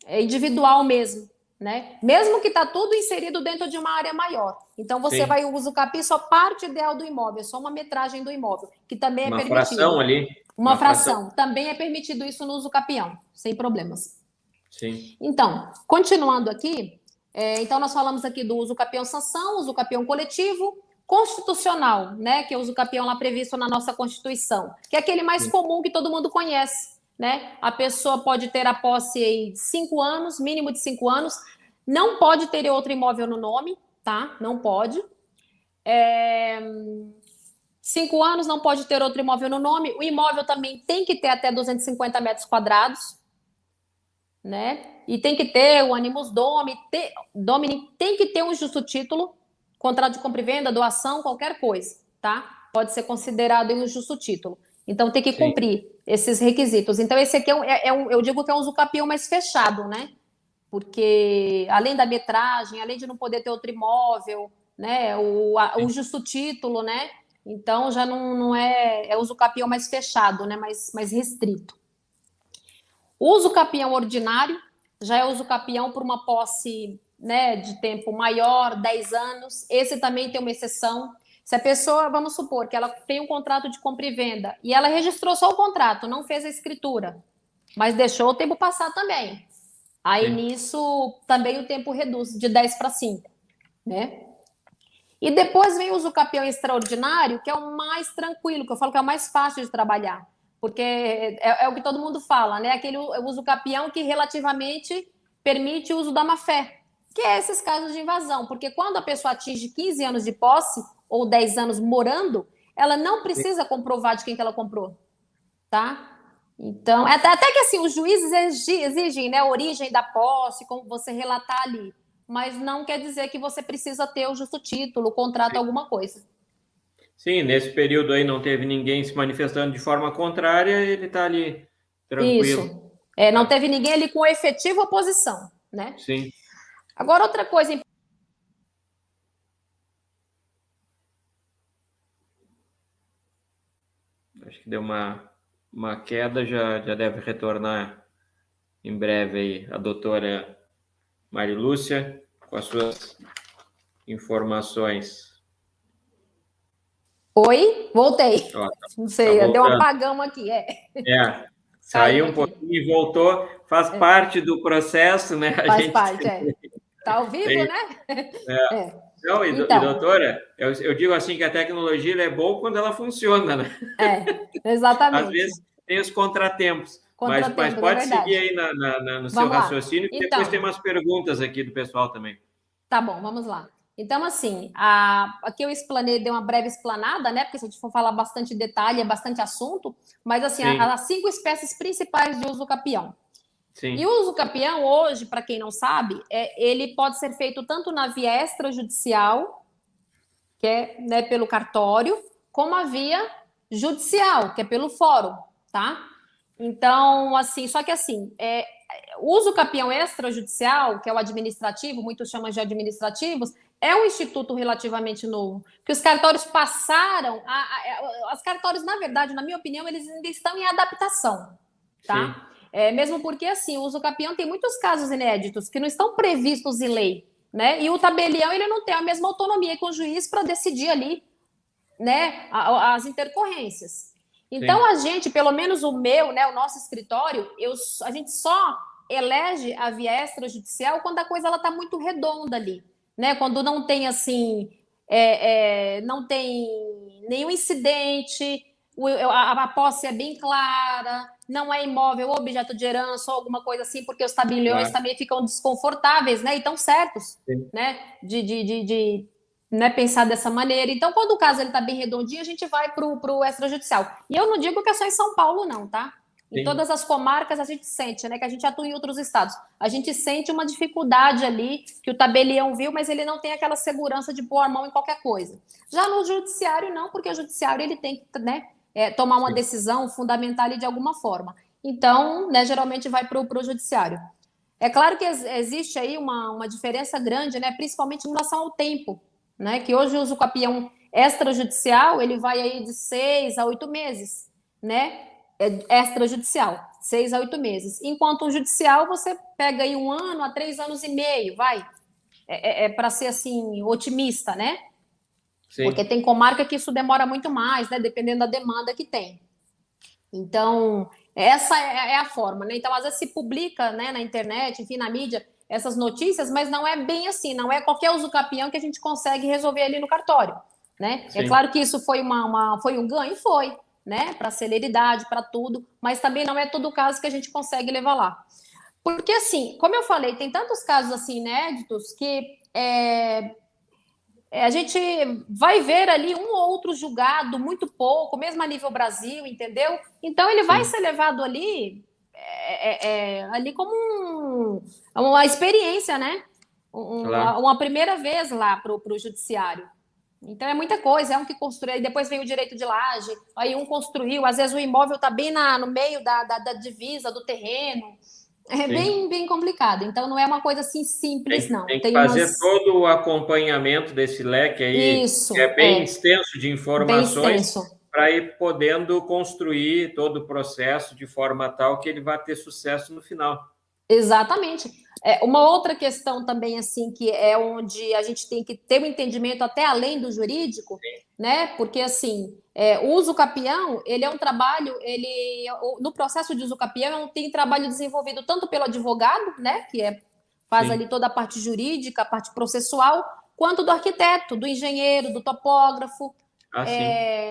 Speaker 3: individual mesmo, né? Mesmo que está tudo inserido dentro de uma área maior. Então, você vai usar o capi só parte ideal do imóvel, só uma metragem do imóvel, que também é permitido.
Speaker 2: Uma fração ali.
Speaker 3: Uma fração. Também é permitido isso no uso capião, sem problemas.
Speaker 2: Sim.
Speaker 3: Então, continuando aqui, então nós falamos aqui do uso capião sanção, uso capião coletivo, constitucional, né? Que é o uso capião lá previsto na nossa Constituição, que é aquele mais comum que todo mundo conhece. Né? A pessoa pode ter a posse de 5 anos, mínimo de 5 anos, não pode ter outro imóvel no nome, tá? Não pode. 5 anos, não pode ter outro imóvel no nome. O imóvel também tem que ter até 250 metros quadrados, né? E tem que ter o animus domini, tem que ter um justo título, contrato de compra e venda, doação, qualquer coisa, tá? Pode ser considerado um justo título. Então, tem que cumprir esses requisitos. Então, esse aqui eu digo que é um uso capião mais fechado, né? Porque, além da metragem, além de não poder ter outro imóvel, né? O justo título, né? Então, já não é uso capião mais fechado, né? Mais restrito. O uso capião ordinário já é uso capião por uma posse, né, de tempo maior, 10 anos. Esse também tem uma exceção. Se a pessoa, vamos supor, que ela tem um contrato de compra e venda e ela registrou só o contrato, não fez a escritura, mas deixou o tempo passar também. Aí, nisso, também o tempo reduz de 10 para 5, né? E depois vem o uso capião extraordinário, que é o mais tranquilo, que eu falo que é o mais fácil de trabalhar, porque é o que todo mundo fala, né? Aquele uso capião que relativamente permite o uso da má-fé, que é esses casos de invasão, porque quando a pessoa atinge 15 anos de posse ou 10 anos morando, ela não precisa comprovar de quem que ela comprou, tá? Então, até que assim, os juízes exigem, né, a origem da posse, como você relatar ali, mas não quer dizer que você precisa ter o justo título, o contrato, alguma coisa.
Speaker 2: Sim, nesse período aí não teve ninguém se manifestando de forma contrária, ele está ali tranquilo.
Speaker 3: Isso. Não teve ninguém ali com efetiva oposição, né?
Speaker 2: Sim.
Speaker 3: Agora, outra coisa.
Speaker 2: Acho que deu uma queda, já deve retornar em breve aí a doutora Marilúcia com as suas informações.
Speaker 3: Oi? Voltei.
Speaker 2: Ó,
Speaker 3: não sei,
Speaker 2: tá
Speaker 3: deu um apagão aqui.
Speaker 2: Saiu um pouquinho e voltou, faz parte do processo, né?
Speaker 3: Faz parte, Tá ao vivo, né?
Speaker 2: Não,
Speaker 3: Então,
Speaker 2: e doutora, eu digo assim que a tecnologia é boa quando ela funciona, né?
Speaker 3: Exatamente.
Speaker 2: Às vezes tem os contratempos, mas pode seguir aí no seu raciocínio, que depois tem umas perguntas aqui do pessoal também.
Speaker 3: Tá bom, vamos lá. Então, assim, aqui eu explanei, dei uma breve explanada, né? Porque se a gente for falar bastante detalhe, é bastante assunto, mas assim, as 5 espécies principais de uso capião. Sim. E o uso capião, hoje, para quem não sabe, ele pode ser feito tanto na via extrajudicial, que é, né, pelo cartório, como a via judicial, que é pelo fórum, tá? Então, assim, só que assim, o uso capião extrajudicial, que é o administrativo, muitos chamam de administrativos, é um instituto relativamente novo, que os cartórios passaram, os cartórios, na verdade, na minha opinião, eles ainda estão em adaptação, tá? Mesmo porque, assim, o uso capião tem muitos casos inéditos que não estão previstos em lei, né? E o tabelião, ele não tem a mesma autonomia que o juiz para decidir ali, né, as intercorrências. Então, a gente, pelo menos o meu, né, o nosso escritório, a gente só elege a via extrajudicial quando a coisa está muito redonda ali, né? Quando não tem, assim, não tem nenhum incidente, a posse é bem clara, não é imóvel, objeto de herança ou alguma coisa assim, porque os tabeliões também ficam desconfortáveis, né? E estão certos, né? Né, pensar dessa maneira. Então, quando o caso está bem redondinho, a gente vai para o extrajudicial. E eu não digo que é só em São Paulo, não, tá? Em todas as comarcas a gente sente, né? Que a gente atua em outros estados. A gente sente uma dificuldade ali, que o tabelião viu, mas ele não tem aquela segurança de pôr a mão em qualquer coisa. Já no judiciário, não, porque o judiciário ele tem que, né, tomar uma decisão fundamental ali de alguma forma. Então, né, geralmente vai para o judiciário. É claro que existe aí uma diferença grande, né? Principalmente em relação ao tempo, né? Que hoje o uso capião extrajudicial, ele vai aí de 6 a 8 meses, né? Extrajudicial, 6 a 8 meses. Enquanto o judicial, você pega aí 1 ano a 3 anos e meio, vai. Para ser, assim, otimista, né? Sim. Porque tem comarca que isso demora muito mais, né? Dependendo da demanda que tem. Então, essa é a forma, né? Então, às vezes se publica, né, na internet, enfim, na mídia, essas notícias, mas não é bem assim, não é qualquer uso capião que a gente consegue resolver ali no cartório, né? Sim. É claro que isso foi foi um ganho, foi, né? Para celeridade, para tudo, mas também não é todo caso que a gente consegue levar lá. Porque, assim, como eu falei, tem tantos casos assim inéditos que a gente vai ver ali um ou outro julgado, muito pouco, mesmo a nível Brasil, entendeu? Então, ele vai ser levado ali, ali como uma experiência, né? Uma primeira vez lá para o judiciário. Então, é muita coisa, é um que construiu, depois vem o direito de laje, aí um construiu, às vezes o imóvel está bem no meio da divisa do terreno, É bem complicado. Então, não é uma coisa assim simples, não.
Speaker 2: Tem que fazer todo o acompanhamento desse leque aí,
Speaker 3: Isso,
Speaker 2: que é bem extenso de
Speaker 3: bem
Speaker 2: informações,
Speaker 3: extenso.
Speaker 2: para ir podendo construir todo o processo de forma tal que ele vá ter sucesso no final.
Speaker 3: Exatamente. Uma outra questão também, assim, que é onde a gente tem que ter um entendimento até além do jurídico, né? Porque, assim, o uso capião, ele é um trabalho, no processo de uso capião, tem trabalho desenvolvido tanto pelo advogado, né? Que faz ali toda a parte jurídica, a parte processual, quanto do arquiteto, do engenheiro, do topógrafo,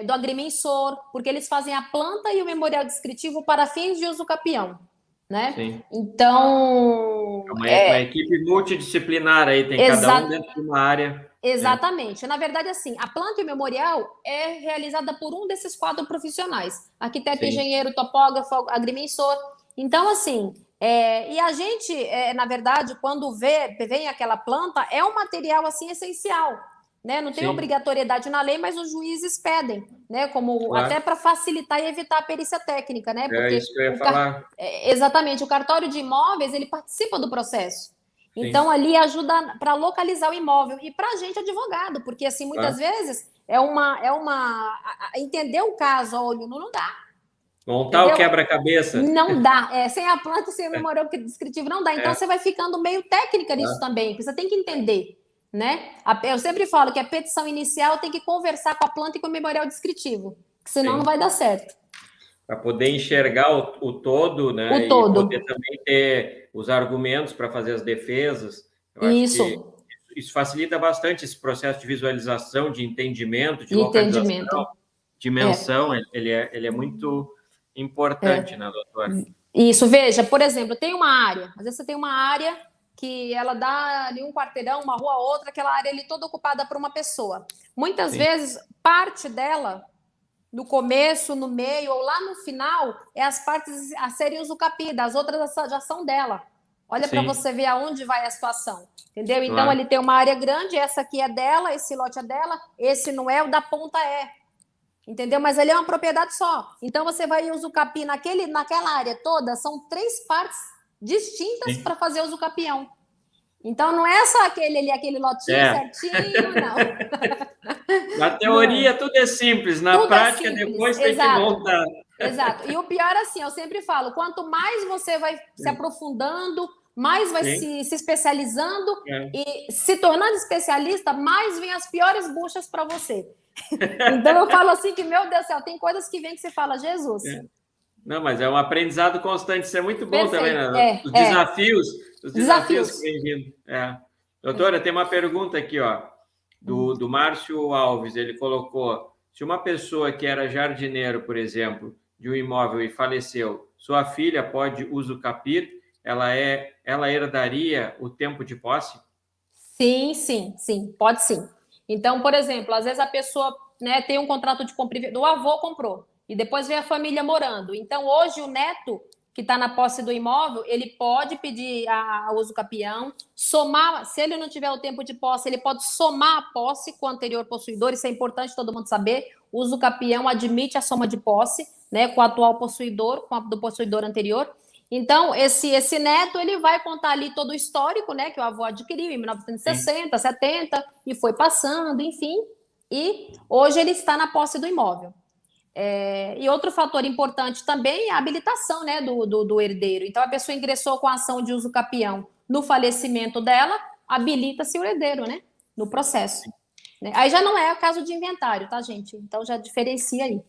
Speaker 3: do agrimensor, porque eles fazem a planta e o memorial descritivo para fins de uso capião. Né?
Speaker 2: Sim.
Speaker 3: Então...
Speaker 2: Uma equipe multidisciplinar aí, tem cada um dentro de uma área.
Speaker 3: Exatamente. Na verdade, assim, a planta e o memorial é realizada por um desses 4 profissionais. Arquiteto, engenheiro, topógrafo, agrimensor. Então, assim, e a gente, na verdade, quando vem aquela planta, é um material, assim, essencial. Né? Não tem obrigatoriedade na lei, mas os juízes pedem, né? Como até para facilitar e evitar a perícia técnica, né? Porque
Speaker 2: isso que eu ia falar.
Speaker 3: Exatamente, o cartório de imóveis ele participa do processo. Então ali ajuda para localizar o imóvel e para a gente advogado, porque assim muitas vezes entender o caso a olho nu não dá.
Speaker 2: Montar o quebra-cabeça.
Speaker 3: Não dá. Sem a planta, sem o memorial descritivo não dá. Então você vai ficando meio técnica nisso também, porque você tem que entender. Né? Eu sempre falo que a petição inicial tem que conversar com a planta e com o memorial descritivo, senão não vai dar certo.
Speaker 2: Para poder enxergar o todo, né?
Speaker 3: O todo.
Speaker 2: E poder também ter os argumentos para fazer as defesas. Eu acho que isso facilita bastante esse processo de visualização, de entendimento, de localização, dimensão. Ele é muito importante, né, doutora?
Speaker 3: Isso, veja, por exemplo, tem uma área, às vezes você tem uma área que ela dá ali um quarteirão, uma rua, outra, aquela área ali toda ocupada por uma pessoa. Muitas vezes, parte dela, no começo, no meio ou lá no final, as partes a serem usucapidas, as outras já são dela. Olha para você ver aonde vai a situação, entendeu? Claro. Então, ali tem uma área grande, essa aqui é dela, esse lote é dela, esse não é, o da ponta é. Entendeu? Mas ele é uma propriedade só. Então, você vai usucapi naquela área toda, são 3 partes distintas para fazer uso capião. Então, não é só aquele lotinho certinho, não.
Speaker 2: Na teoria, tudo é simples. Na tudo prática, depois tem que montar.
Speaker 3: Exato. E o pior, assim, eu sempre falo, quanto mais você vai se aprofundando, mais vai se especializando e se tornando especialista, mais vem as piores buchas para você. Então, eu falo assim que, meu Deus do céu, tem coisas que vem que você fala, Jesus...
Speaker 2: Não, mas é um aprendizado constante, isso é muito bom também, né? Os desafios que vem vindo. Doutora, tem uma pergunta aqui, ó, do Márcio Alves, ele colocou, se uma pessoa que era jardineiro, por exemplo, de um imóvel e faleceu, sua filha pode usucapir, ela herdaria o tempo de posse?
Speaker 3: Sim, pode sim. Então, por exemplo, às vezes a pessoa tem um contrato de compra e venda, o avô comprou, e depois vem a família morando. Então, hoje, o neto que está na posse do imóvel, ele pode pedir a uso capião, somar, se ele não tiver o tempo de posse, ele pode somar a posse com o anterior possuidor, isso é importante todo mundo saber, o uso capião admite a soma de posse, né, com o atual possuidor, com a do possuidor anterior. Então, esse neto, ele vai contar ali todo o histórico, né, que o avô adquiriu em 1960, 70, e foi passando, enfim, e hoje ele está na posse do imóvel. E outro fator importante também é a habilitação, né, do herdeiro. Então, a pessoa ingressou com a ação de uso capião no falecimento dela, habilita-se o herdeiro, né, no processo. Né? Aí já não é caso de inventário, tá, gente? Então, já diferencia aí.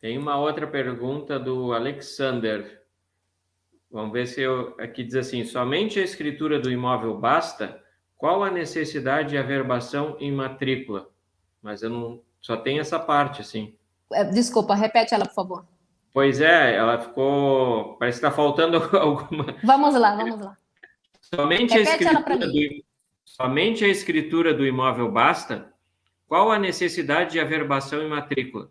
Speaker 2: Tem uma outra pergunta do Alexander. Vamos ver se aqui diz assim, somente a escritura do imóvel basta? Qual a necessidade de averbação em matrícula? Mas eu não... Só tem essa parte, assim.
Speaker 3: Desculpa, repete ela, por favor.
Speaker 2: Pois é, ela ficou... Parece que está faltando alguma...
Speaker 3: Vamos lá.
Speaker 2: Somente a escritura do imóvel basta? Qual a necessidade de averbação em matrícula?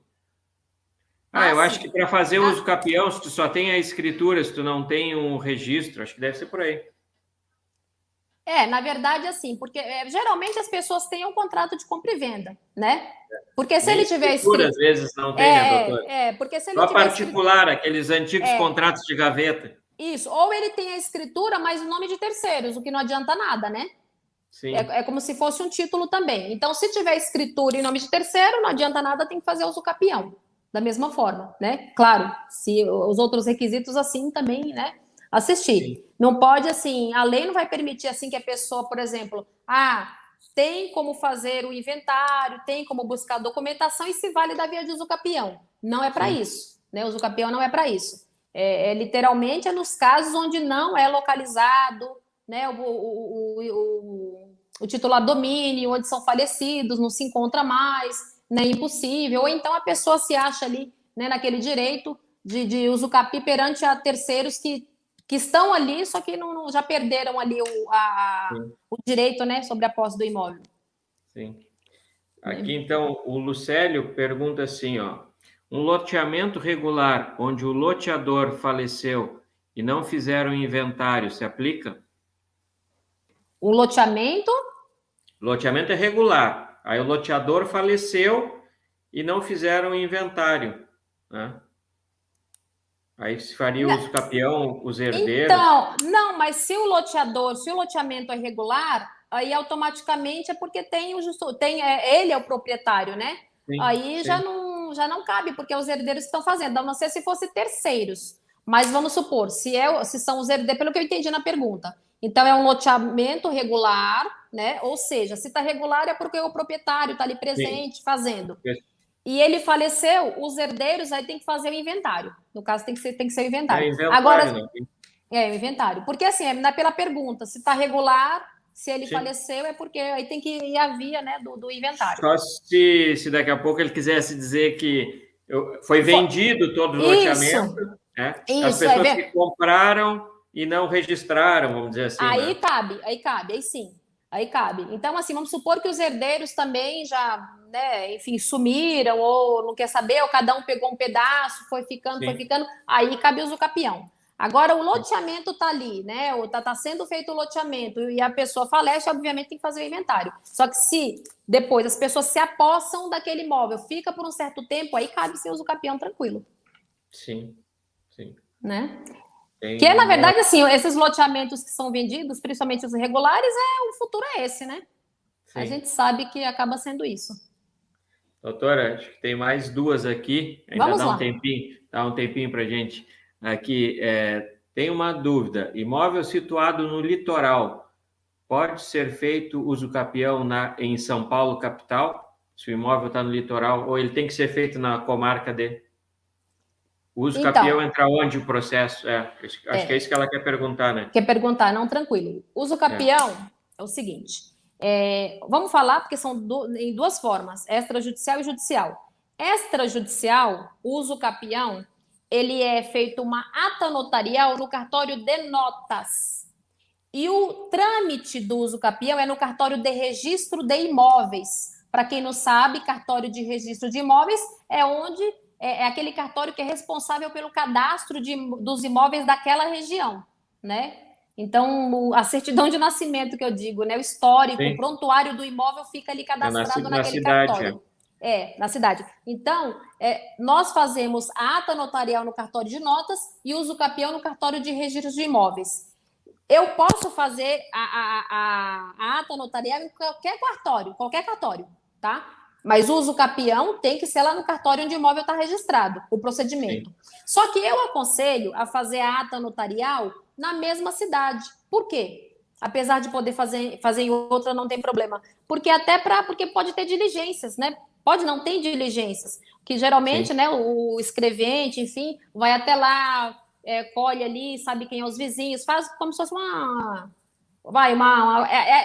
Speaker 2: Eu acho que para fazer uso capião, se tu só tem a escritura, se tu não tem um registro, acho que deve ser por aí.
Speaker 3: Na verdade, assim, porque geralmente as pessoas têm um contrato de compra e venda, né? Porque se ele tiver escrito...
Speaker 2: às vezes não tem, né, doutor?
Speaker 3: Porque se ele
Speaker 2: só
Speaker 3: tiver
Speaker 2: particular, aqueles antigos contratos de gaveta.
Speaker 3: Isso, ou ele tem a escritura, mas o nome de terceiros, o que não adianta nada, né?
Speaker 2: Sim.
Speaker 3: É como se fosse um título também. Então, se tiver escritura em nome de terceiro, não adianta nada, tem que fazer uso capião. Da mesma forma, né? Claro, se os outros requisitos assim também, né? Assistir.
Speaker 2: Sim.
Speaker 3: Não pode, assim, a lei não vai permitir, assim, que a pessoa, por exemplo, tem como fazer o inventário, tem como buscar documentação e se vale da via de uso capião. Não é para isso, né? O uso capião não é para isso. Literalmente é nos casos onde não é localizado, né, o titular domínio, onde são falecidos, não se encontra mais, né, impossível, ou então a pessoa se acha ali, né, naquele direito de usucapi perante a terceiros que estão ali, só que não, já perderam ali o direito, né, sobre a posse do imóvel.
Speaker 2: Sim. Aqui, então, o Lucélio pergunta assim, ó, um loteamento regular onde o loteador faleceu e não fizeram inventário, se aplica?
Speaker 3: O loteamento?
Speaker 2: Loteamento é regular. Aí o loteador faleceu e não fizeram inventário, né? Aí se faria uso capião, os herdeiros.
Speaker 3: Então, não, mas se o loteamento é regular, aí automaticamente é porque ele é o proprietário, né?
Speaker 2: Sim,
Speaker 3: Aí
Speaker 2: sim.
Speaker 3: já não cabe, porque é os herdeiros que estão fazendo, a não ser se fosse terceiros. Mas vamos supor, se são os herdeiros, pelo que eu entendi na pergunta. Então, é um loteamento regular, né? Ou seja, se está regular é porque o proprietário está ali presente, fazendo. E ele faleceu, os herdeiros aí tem que fazer o inventário. No caso, tem que ser o inventário.
Speaker 2: Inventário,
Speaker 3: Agora,
Speaker 2: não.
Speaker 3: o inventário. Porque assim, pela pergunta, se está regular, se ele
Speaker 2: Sim.
Speaker 3: faleceu, é porque aí tem que ir a via, né, do inventário.
Speaker 2: Só se daqui a pouco ele quisesse dizer que foi vendido todo o loteamento, né? As pessoas que compraram e não registraram, vamos dizer assim.
Speaker 3: Aí
Speaker 2: né?
Speaker 3: cabe, aí sim. Aí cabe. Então, assim, vamos supor que os herdeiros também já, né, enfim, sumiram, ou não quer saber, ou cada um pegou um pedaço, foi ficando, aí cabe o uso capião. Agora, o loteamento está ali, né? Está sendo feito o loteamento e a pessoa falece, obviamente tem que fazer o inventário. Só que se depois as pessoas se apossam daquele imóvel, fica por um certo tempo, aí cabe ser uso capião tranquilo.
Speaker 2: Sim, sim.
Speaker 3: Né? Que, na verdade, assim, esses loteamentos que são vendidos, principalmente os irregulares, o futuro é esse, né? Sim. A gente sabe que acaba sendo isso.
Speaker 2: Doutora, acho que tem mais duas aqui. Ainda
Speaker 3: Vamos
Speaker 2: dá
Speaker 3: lá.
Speaker 2: Dá um tempinho para a gente. Aqui, tem uma dúvida. Imóvel situado no litoral, pode ser feito uso capião em São Paulo, capital? Se o imóvel está no litoral, ou ele tem que ser feito na comarca dele? O uso capião entra onde o processo? Acho que é isso que ela quer perguntar, né?
Speaker 3: Quer perguntar, não, tranquilo. Uso capião é o seguinte, vamos falar, porque são em duas formas, extrajudicial e judicial. Extrajudicial, uso capião, ele é feito uma ata notarial no cartório de notas. E o trâmite do uso capião é no cartório de registro de imóveis. Para quem não sabe, cartório de registro de imóveis é onde é aquele cartório que é responsável pelo cadastro dos imóveis daquela região, né? Então, a certidão de nascimento, que eu digo, né? O histórico, o prontuário do imóvel fica ali cadastrado naquele cartório. Na cidade. Então, nós fazemos a ata notarial no cartório de notas e uso capião no cartório de registro de imóveis. Eu posso fazer a ata notarial em qualquer cartório, tá? Mas o uso capião tem que ser lá no cartório onde o imóvel está registrado, o procedimento. Sim. Só que eu aconselho a fazer a ata notarial na mesma cidade. Por quê? Apesar de poder fazer em outra, não tem problema. Porque porque pode ter diligências, né? Pode não ter diligências. Que geralmente, né, o escrevente, enfim, vai até lá, colhe ali, sabe quem é os vizinhos, faz como se fosse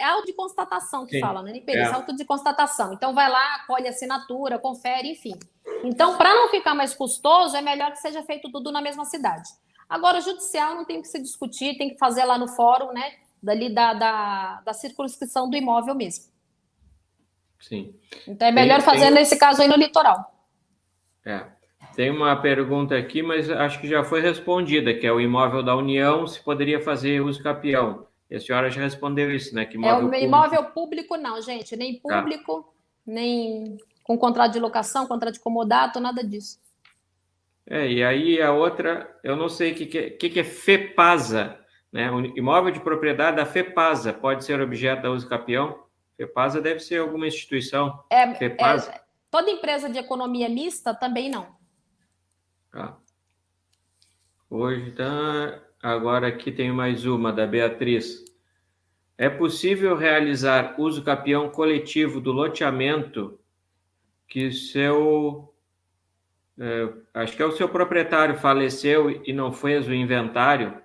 Speaker 3: auto de constatação que fala, né? Auto de constatação. Então, vai lá, colhe a assinatura, confere, enfim. Então, para não ficar mais custoso, é melhor que seja feito tudo na mesma cidade. Agora, o judicial não tem o que se discutir, tem que fazer lá no fórum, né? Dali da circunscrição do imóvel mesmo.
Speaker 2: Sim.
Speaker 3: Então, é melhor fazer, nesse caso, aí no litoral.
Speaker 2: Tem uma pergunta aqui, mas acho que já foi respondida, que é o imóvel da União, se poderia fazer uso capião. E a senhora já respondeu isso, né? Que
Speaker 3: imóvel público não, gente. Nem público, nem com contrato de locação, contrato de comodato, nada disso.
Speaker 2: E aí a outra, eu não sei o que é FEPASA, né? O imóvel de propriedade da FEPASA pode ser objeto da uso capião? FEPASA deve ser alguma instituição. FEPASA.
Speaker 3: Toda empresa de economia mista também não.
Speaker 2: Tá. Hoje tá. Agora aqui tem mais uma da Beatriz. É possível realizar uso capião coletivo do loteamento que acho que é o seu proprietário faleceu e não fez o inventário?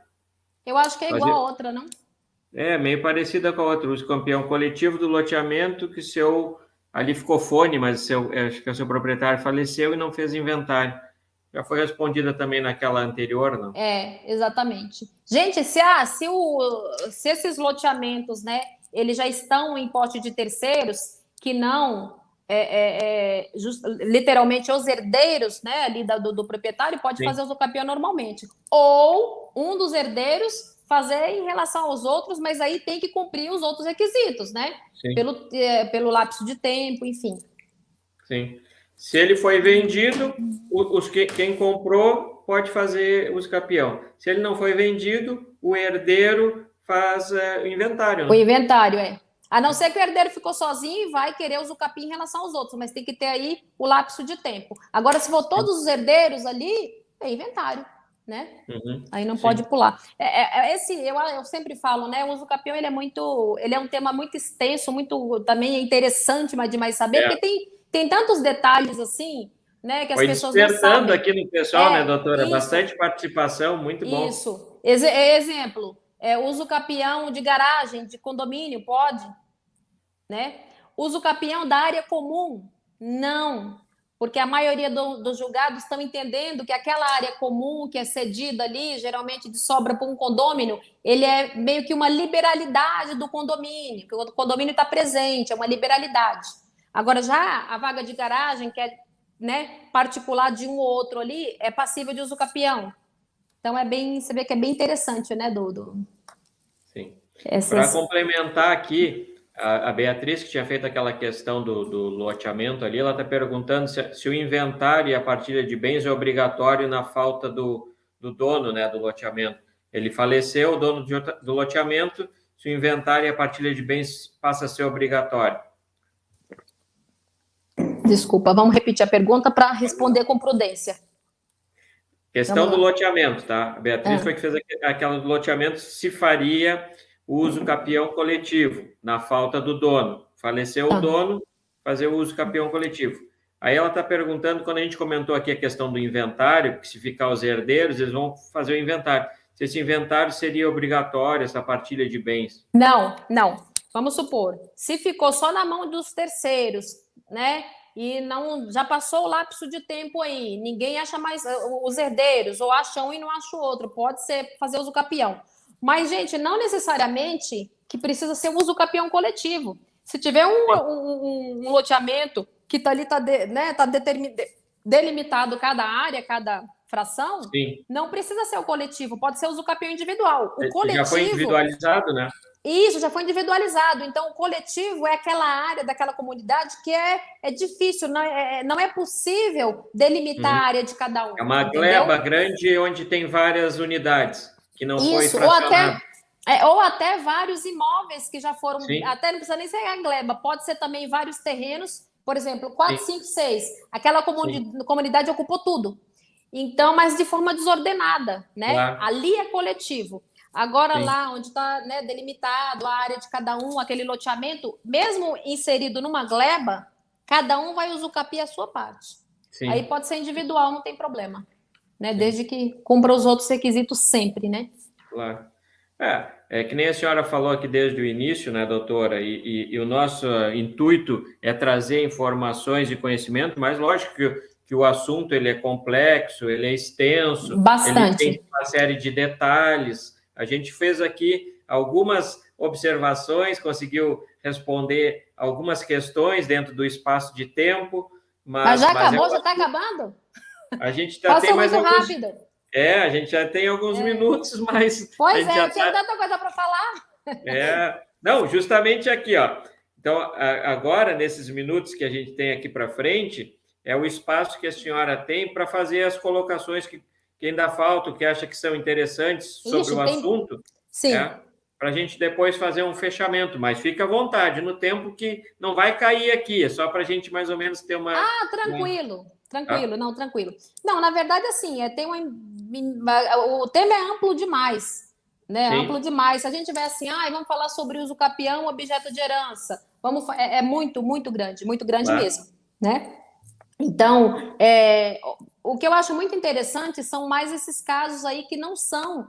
Speaker 3: Eu acho que é igual a outra, não?
Speaker 2: Meio parecida com a outra. Uso capião coletivo do loteamento que ali ficou fone, mas acho que o seu proprietário faleceu e não fez inventário. Já foi respondida também naquela anterior, não?
Speaker 3: Exatamente. Gente, se esses loteamentos, né, eles já estão em posse de terceiros, que não literalmente os herdeiros, né, ali do proprietário, pode fazer o usucapião normalmente. Ou um dos herdeiros fazer em relação aos outros, mas aí tem que cumprir os outros requisitos, né? Pelo lapso de tempo, enfim.
Speaker 2: Sim. Se ele foi vendido, quem comprou pode fazer uso capião. Se ele não foi vendido, o herdeiro faz o inventário. Né?
Speaker 3: O inventário, A não ser que o herdeiro ficou sozinho e vai querer uso capião em relação aos outros, mas tem que ter aí o lapso de tempo. Agora, se for todos os herdeiros ali, é inventário, né? Aí não pode pular. Eu sempre falo, né? O uso capião ele é um tema muito extenso, muito também interessante, mas demais saber, porque tem tantos detalhes assim, né, que as pessoas não sabem.
Speaker 2: Foi despertando aqui no pessoal, né, doutora? Isso. Bastante participação, muito bom.
Speaker 3: Isso. Exemplo, uso capião de garagem, de condomínio, pode? Né? Uso capião da área comum? Não. Porque a maioria dos julgados estão entendendo que aquela área comum que é cedida ali, geralmente de sobra para um condômino, ele é meio que uma liberalidade do condomínio, que o condomínio está presente, é uma liberalidade. Agora, já a vaga de garagem, que é, né, particular de um ou outro ali, é passível de uso capião. Então, você vê que é bem interessante, né,
Speaker 2: Sim. Para complementar aqui, a Beatriz, que tinha feito aquela questão do loteamento ali, ela está perguntando se o inventário e a partilha de bens é obrigatório na falta do dono, né, do loteamento. Ele faleceu, o dono do loteamento, se o inventário e a partilha de bens passa a ser obrigatório.
Speaker 3: Desculpa, vamos repetir a pergunta para responder com prudência.
Speaker 2: Questão do loteamento, tá? A Beatriz foi que fez aquela do loteamento, se faria uso capião coletivo, na falta do dono. Faleceu o dono, fazer o uso capião coletivo. Aí ela está perguntando, quando a gente comentou aqui a questão do inventário, que se ficar os herdeiros, eles vão fazer o inventário. Se esse inventário seria obrigatório, essa partilha de bens?
Speaker 3: Não. Vamos supor, se ficou só na mão dos terceiros, né? E não, já passou o lapso de tempo aí, ninguém acha mais os herdeiros, ou acha um e não acha o outro, pode ser fazer uso capião. Mas, gente, não necessariamente que precisa ser um uso capião coletivo. Se tiver um loteamento que está ali, delimitado cada área, cada fração, não precisa ser o coletivo, pode ser uso capião individual. O coletivo
Speaker 2: já foi individualizado, né?
Speaker 3: Isso, já foi individualizado. Então, o coletivo é aquela área daquela comunidade que é difícil, não é possível delimitar a área de cada um.
Speaker 2: É uma gleba grande onde tem várias unidades, que não foi fracionado.
Speaker 3: Ou até vários imóveis que já foram... Até não precisa nem ser a gleba, pode ser também vários terrenos, por exemplo, 4, 5, 6. Aquela comunidade ocupou tudo. Então, mas de forma desordenada, né? Claro. Ali é coletivo. Agora, lá onde está, né, delimitado a área de cada um, aquele loteamento, mesmo inserido numa gleba, cada um vai usucapiar a sua parte. Aí pode ser individual, não tem problema. Né? Desde que cumpra os outros requisitos sempre, né?
Speaker 2: Claro. É que nem a senhora falou aqui desde o início, né, doutora? E o nosso intuito é trazer informações e conhecimento, mas lógico que o assunto ele é complexo, ele é extenso.
Speaker 3: Bastante.
Speaker 2: Ele tem uma série de detalhes. A gente fez aqui algumas observações, conseguiu responder algumas questões dentro do espaço de tempo. Mas
Speaker 3: já acabou? Já está acabando?
Speaker 2: A gente tem mais
Speaker 3: muito rápido.
Speaker 2: A gente já tem alguns minutos, mas...
Speaker 3: Pois tinha tanta coisa para falar.
Speaker 2: Não, justamente aqui, ó. Então, agora, nesses minutos que a gente tem aqui para frente, é o espaço que a senhora tem para fazer as colocações que ainda faltam, que acha que são interessantes sobre o assunto,
Speaker 3: Sim.
Speaker 2: para a gente depois fazer um fechamento, mas fica à vontade, no tempo que não vai cair aqui, é só para a gente mais ou menos ter uma...
Speaker 3: Tranquilo, não, tranquilo. Não, na verdade, assim, o tema é amplo demais, né?
Speaker 2: Sim.
Speaker 3: Amplo demais. Se a gente tiver assim, vamos falar sobre uso capião, objeto de herança, é muito, muito grande mesmo, né? Então, o que eu acho muito interessante são mais esses casos aí que não são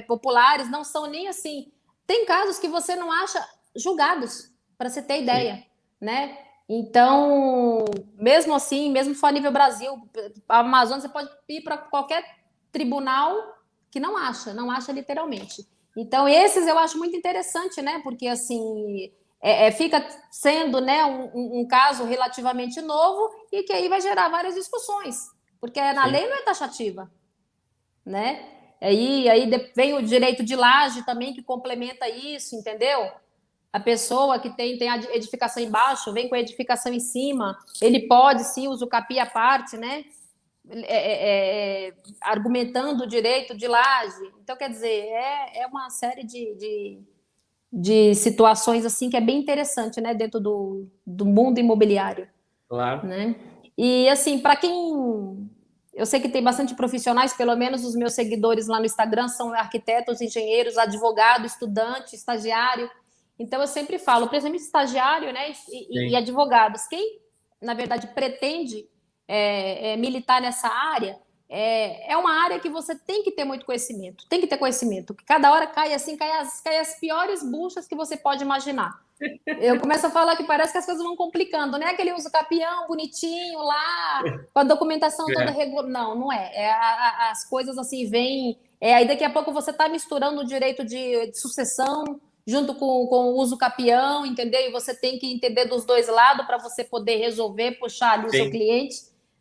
Speaker 3: populares, não são nem assim. Tem casos que você não acha julgados, para você ter ideia, né? Então, mesmo assim, mesmo se for a nível Brasil, a Amazônia, você pode ir para qualquer tribunal que não acha literalmente. Então, esses eu acho muito interessante, né? Porque, assim, fica sendo, né, um caso relativamente novo e que aí vai gerar várias discussões, porque na lei não é taxativa, né? Aí vem o direito de laje também, que complementa isso, entendeu? A pessoa que tem a edificação embaixo, vem com a edificação em cima, ele pode, sim, usucapi à parte, né? Argumentando o direito de laje. Então, quer dizer, é uma série de situações assim que é bem interessante, né, dentro do mundo imobiliário.
Speaker 2: Claro.
Speaker 3: Né? E, assim, para quem... Eu sei que tem bastante profissionais, pelo menos os meus seguidores lá no Instagram são arquitetos, engenheiros, advogado, estudante, estagiário. Então, eu sempre falo, principalmente estagiário, né, e advogados, quem, na verdade, pretende militar nessa área, é uma área que você tem que ter muito conhecimento, tem que ter conhecimento, porque cada hora cai as piores buchas que você pode imaginar. Eu começo a falar que parece que as coisas vão complicando, né? Aquele uso capião bonitinho lá, com a documentação toda regular. Não é. As coisas assim vêm. Aí daqui a pouco você está misturando o direito de sucessão junto com o uso capião, entendeu? E você tem que entender dos dois lados para você poder resolver, puxar ali o seu cliente,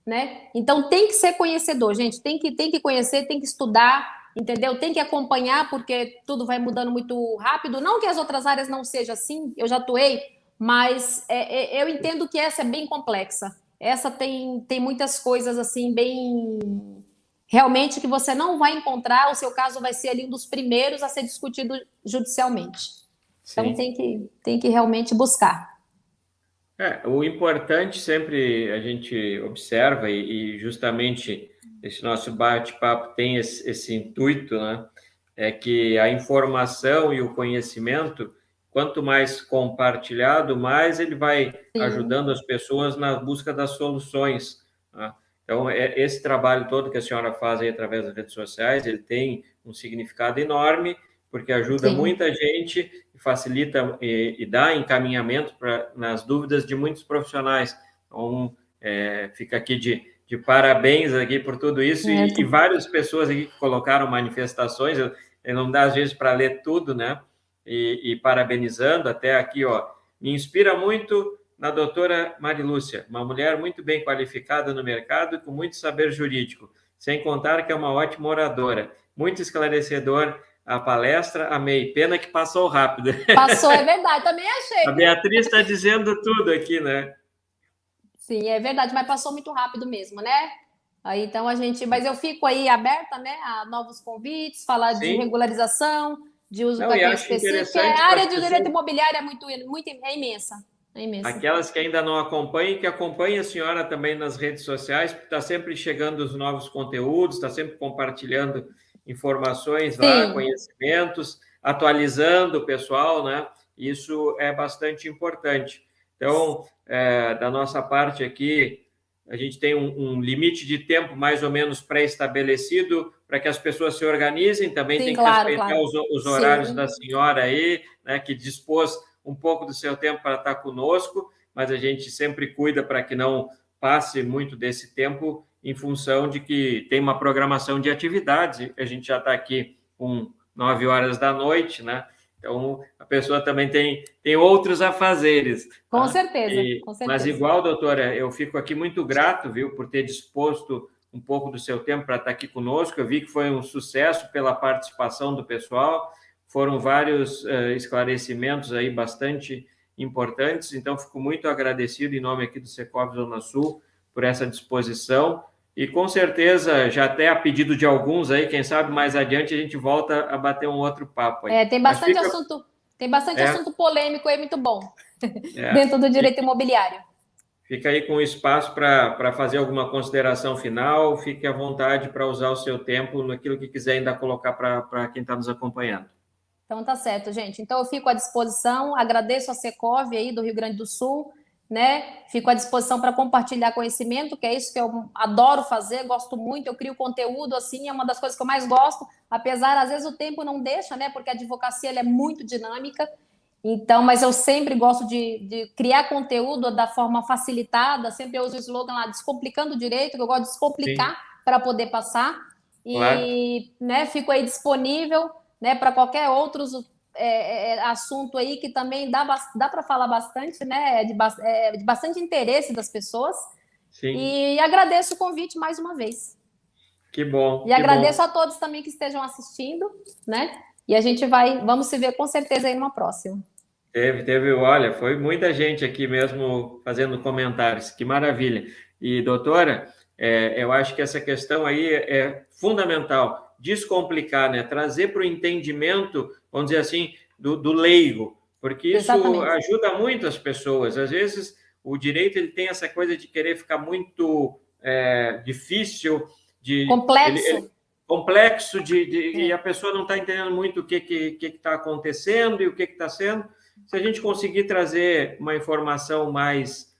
Speaker 3: né? Então tem que ser conhecedor, gente. Tem que conhecer, tem que estudar. Entendeu? Tem que acompanhar, porque tudo vai mudando muito rápido. Não que as outras áreas não sejam assim, eu já atuei, mas eu entendo que essa é bem complexa. Essa tem muitas coisas assim, bem... Realmente que você não vai encontrar, o seu caso vai ser ali um dos primeiros a ser discutido judicialmente. Então tem que realmente buscar.
Speaker 2: O importante sempre a gente observa, e justamente esse nosso bate-papo tem esse intuito, né? É que a informação e o conhecimento, quanto mais compartilhado, mais ele vai ajudando as pessoas na busca das soluções, né? Então, esse trabalho todo que a senhora faz aí através das redes sociais, ele tem um significado enorme, porque ajuda muita gente, facilita e dá encaminhamento nas dúvidas de muitos profissionais. Então, fica aqui de parabéns aqui por tudo isso, e várias pessoas aqui que colocaram manifestações, eu não dá às vezes para ler tudo, né? E parabenizando até aqui, ó, me inspira muito na doutora Marilúcia, uma mulher muito bem qualificada no mercado e com muito saber jurídico, sem contar que é uma ótima oradora, muito esclarecedor a palestra, amei. Pena que passou rápido.
Speaker 3: Passou, é verdade, também achei.
Speaker 2: A Beatriz está dizendo tudo aqui, né?
Speaker 3: Sim, é verdade, mas passou muito rápido mesmo, né? Aí, então mas eu fico aí aberta, né, a novos convites, falar de regularização, de uso capião específico. A área de direito imobiliário é imensa. É imensa.
Speaker 2: Aquelas que ainda não acompanhem, que acompanhem a senhora também nas redes sociais, porque está sempre chegando os novos conteúdos, está sempre compartilhando informações lá, conhecimentos, atualizando o pessoal, né? Isso é bastante importante. Então, da nossa parte aqui, a gente tem um limite de tempo mais ou menos pré-estabelecido para que as pessoas se organizem, também tem que respeitar os horários da senhora aí, né, que dispôs um pouco do seu tempo para estar conosco, mas a gente sempre cuida para que não passe muito desse tempo em função de que tem uma programação de atividades, a gente já está aqui com 9 horas da noite, né? Então, a pessoa também tem outros afazeres.
Speaker 3: Com certeza, com certeza.
Speaker 2: Mas igual, doutora, eu fico aqui muito grato, viu, por ter disposto um pouco do seu tempo para estar aqui conosco. Eu vi que foi um sucesso pela participação do pessoal. Foram vários esclarecimentos aí bastante importantes. Então, fico muito agradecido em nome aqui do Secov Zona Sul por essa disposição. E, com certeza, já até a pedido de alguns aí, quem sabe mais adiante a gente volta a bater um outro papo aí.
Speaker 3: Tem bastante assunto polêmico aí, muito bom, dentro do direito imobiliário.
Speaker 2: Fica aí com o espaço para fazer alguma consideração final, fique à vontade para usar o seu tempo naquilo que quiser ainda colocar para quem está nos acompanhando.
Speaker 3: Então, tá certo, gente. Então, eu fico à disposição, agradeço a Secov aí do Rio Grande do Sul, né? Fico à disposição para compartilhar conhecimento, que é isso que eu adoro fazer, gosto muito, eu crio conteúdo, assim, é uma das coisas que eu mais gosto, apesar, às vezes, o tempo não deixa, né? Porque a advocacia, ela é muito dinâmica, então, mas eu sempre gosto de criar conteúdo da forma facilitada, sempre eu uso o slogan lá, descomplicando o direito, que eu gosto de descomplicar para poder passar,
Speaker 2: Claro.
Speaker 3: e, né, fico aí disponível, né, para qualquer outro assunto aí que também dá para falar bastante, né, de bastante interesse das pessoas.
Speaker 2: Sim.
Speaker 3: E agradeço o convite mais uma vez.
Speaker 2: Que bom.
Speaker 3: E agradeço a todos também que estejam assistindo, né? E a gente vamos se ver com certeza aí numa próxima.
Speaker 2: Olha, foi muita gente aqui mesmo fazendo comentários, que maravilha. E, doutora, eu acho que essa questão aí é fundamental, descomplicar, né? Trazer para o entendimento, vamos dizer assim, do leigo, porque isso ajuda muito as pessoas. Às vezes, o direito ele tem essa coisa de querer ficar muito difícil, complexo, e a pessoa não está entendendo muito o que está acontecendo e o que está sendo. Se a gente conseguir trazer uma informação mais,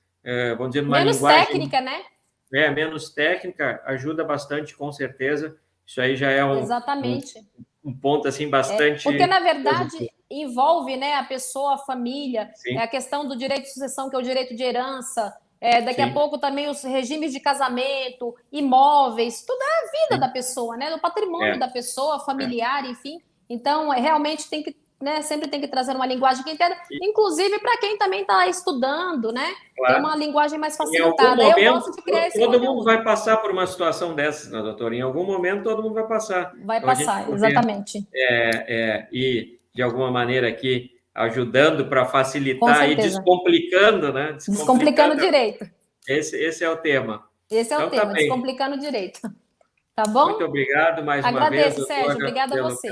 Speaker 2: vamos dizer, uma linguagem...
Speaker 3: técnica, né?
Speaker 2: Menos técnica, ajuda bastante, com certeza. Isso aí já é um ponto, assim, bastante...
Speaker 3: porque, na verdade, envolve, né, a pessoa, a família, a questão do direito de sucessão, que é o direito de herança, daqui a pouco também os regimes de casamento, imóveis, tudo é a vida da pessoa, né? Do patrimônio da pessoa, familiar, enfim. Então, realmente tem que, né, sempre tem que trazer uma linguagem que entenda, inclusive para quem também está estudando, né? Claro. Tem uma linguagem mais facilitada.
Speaker 2: Momento,
Speaker 3: eu gosto de criar esse
Speaker 2: todo mundo vai passar por uma situação dessas, né, doutora? Em algum momento todo mundo vai passar.
Speaker 3: Vai passar, exatamente.
Speaker 2: E, de alguma maneira, aqui ajudando para facilitar e descomplicando, né?
Speaker 3: Descomplicando direito.
Speaker 2: Esse é o tema.
Speaker 3: Esse é o tema, descomplicando direito. Tá bom?
Speaker 2: Muito obrigado mais uma vez.
Speaker 3: Agradeço, Sérgio. Obrigada a você.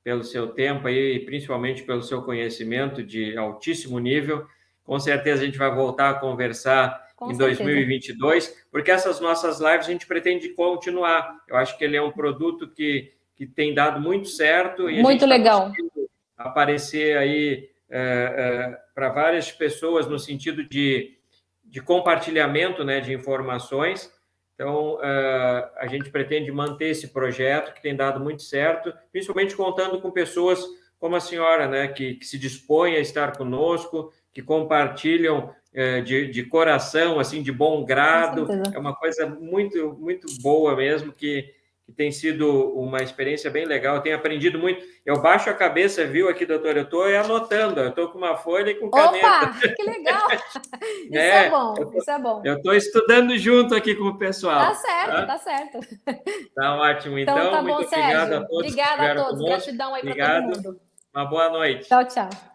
Speaker 2: Pelo seu tempo aí, e principalmente pelo seu conhecimento de altíssimo nível. Com certeza a gente vai voltar a conversar em 2022, porque essas nossas lives a gente pretende continuar. Eu acho que ele é um produto que tem dado muito certo. E
Speaker 3: muito legal.
Speaker 2: Aparecer aí para várias pessoas no sentido de compartilhamento, né, de informações. Então, a gente pretende manter esse projeto que tem dado muito certo, principalmente contando com pessoas como a senhora, né, que se dispõem a estar conosco, que compartilham de coração, assim, de bom grado. É uma coisa muito, muito boa mesmo, que tem sido uma experiência bem legal. Eu tenho aprendido muito. Eu baixo a cabeça, viu, aqui, doutor? Eu estou anotando. Eu estou com uma folha e com caneta.
Speaker 3: Opa, que legal! Isso é bom, isso é bom.
Speaker 2: Eu estou estudando junto aqui com o pessoal.
Speaker 3: Tá certo, tá certo.
Speaker 2: Tá ótimo. Então,
Speaker 3: tá
Speaker 2: muito
Speaker 3: bom,
Speaker 2: obrigado
Speaker 3: Sérgio.
Speaker 2: a todos.
Speaker 3: Obrigada a todos. Gratidão aí para todo mundo.
Speaker 2: Uma boa noite.
Speaker 3: Tchau, tchau.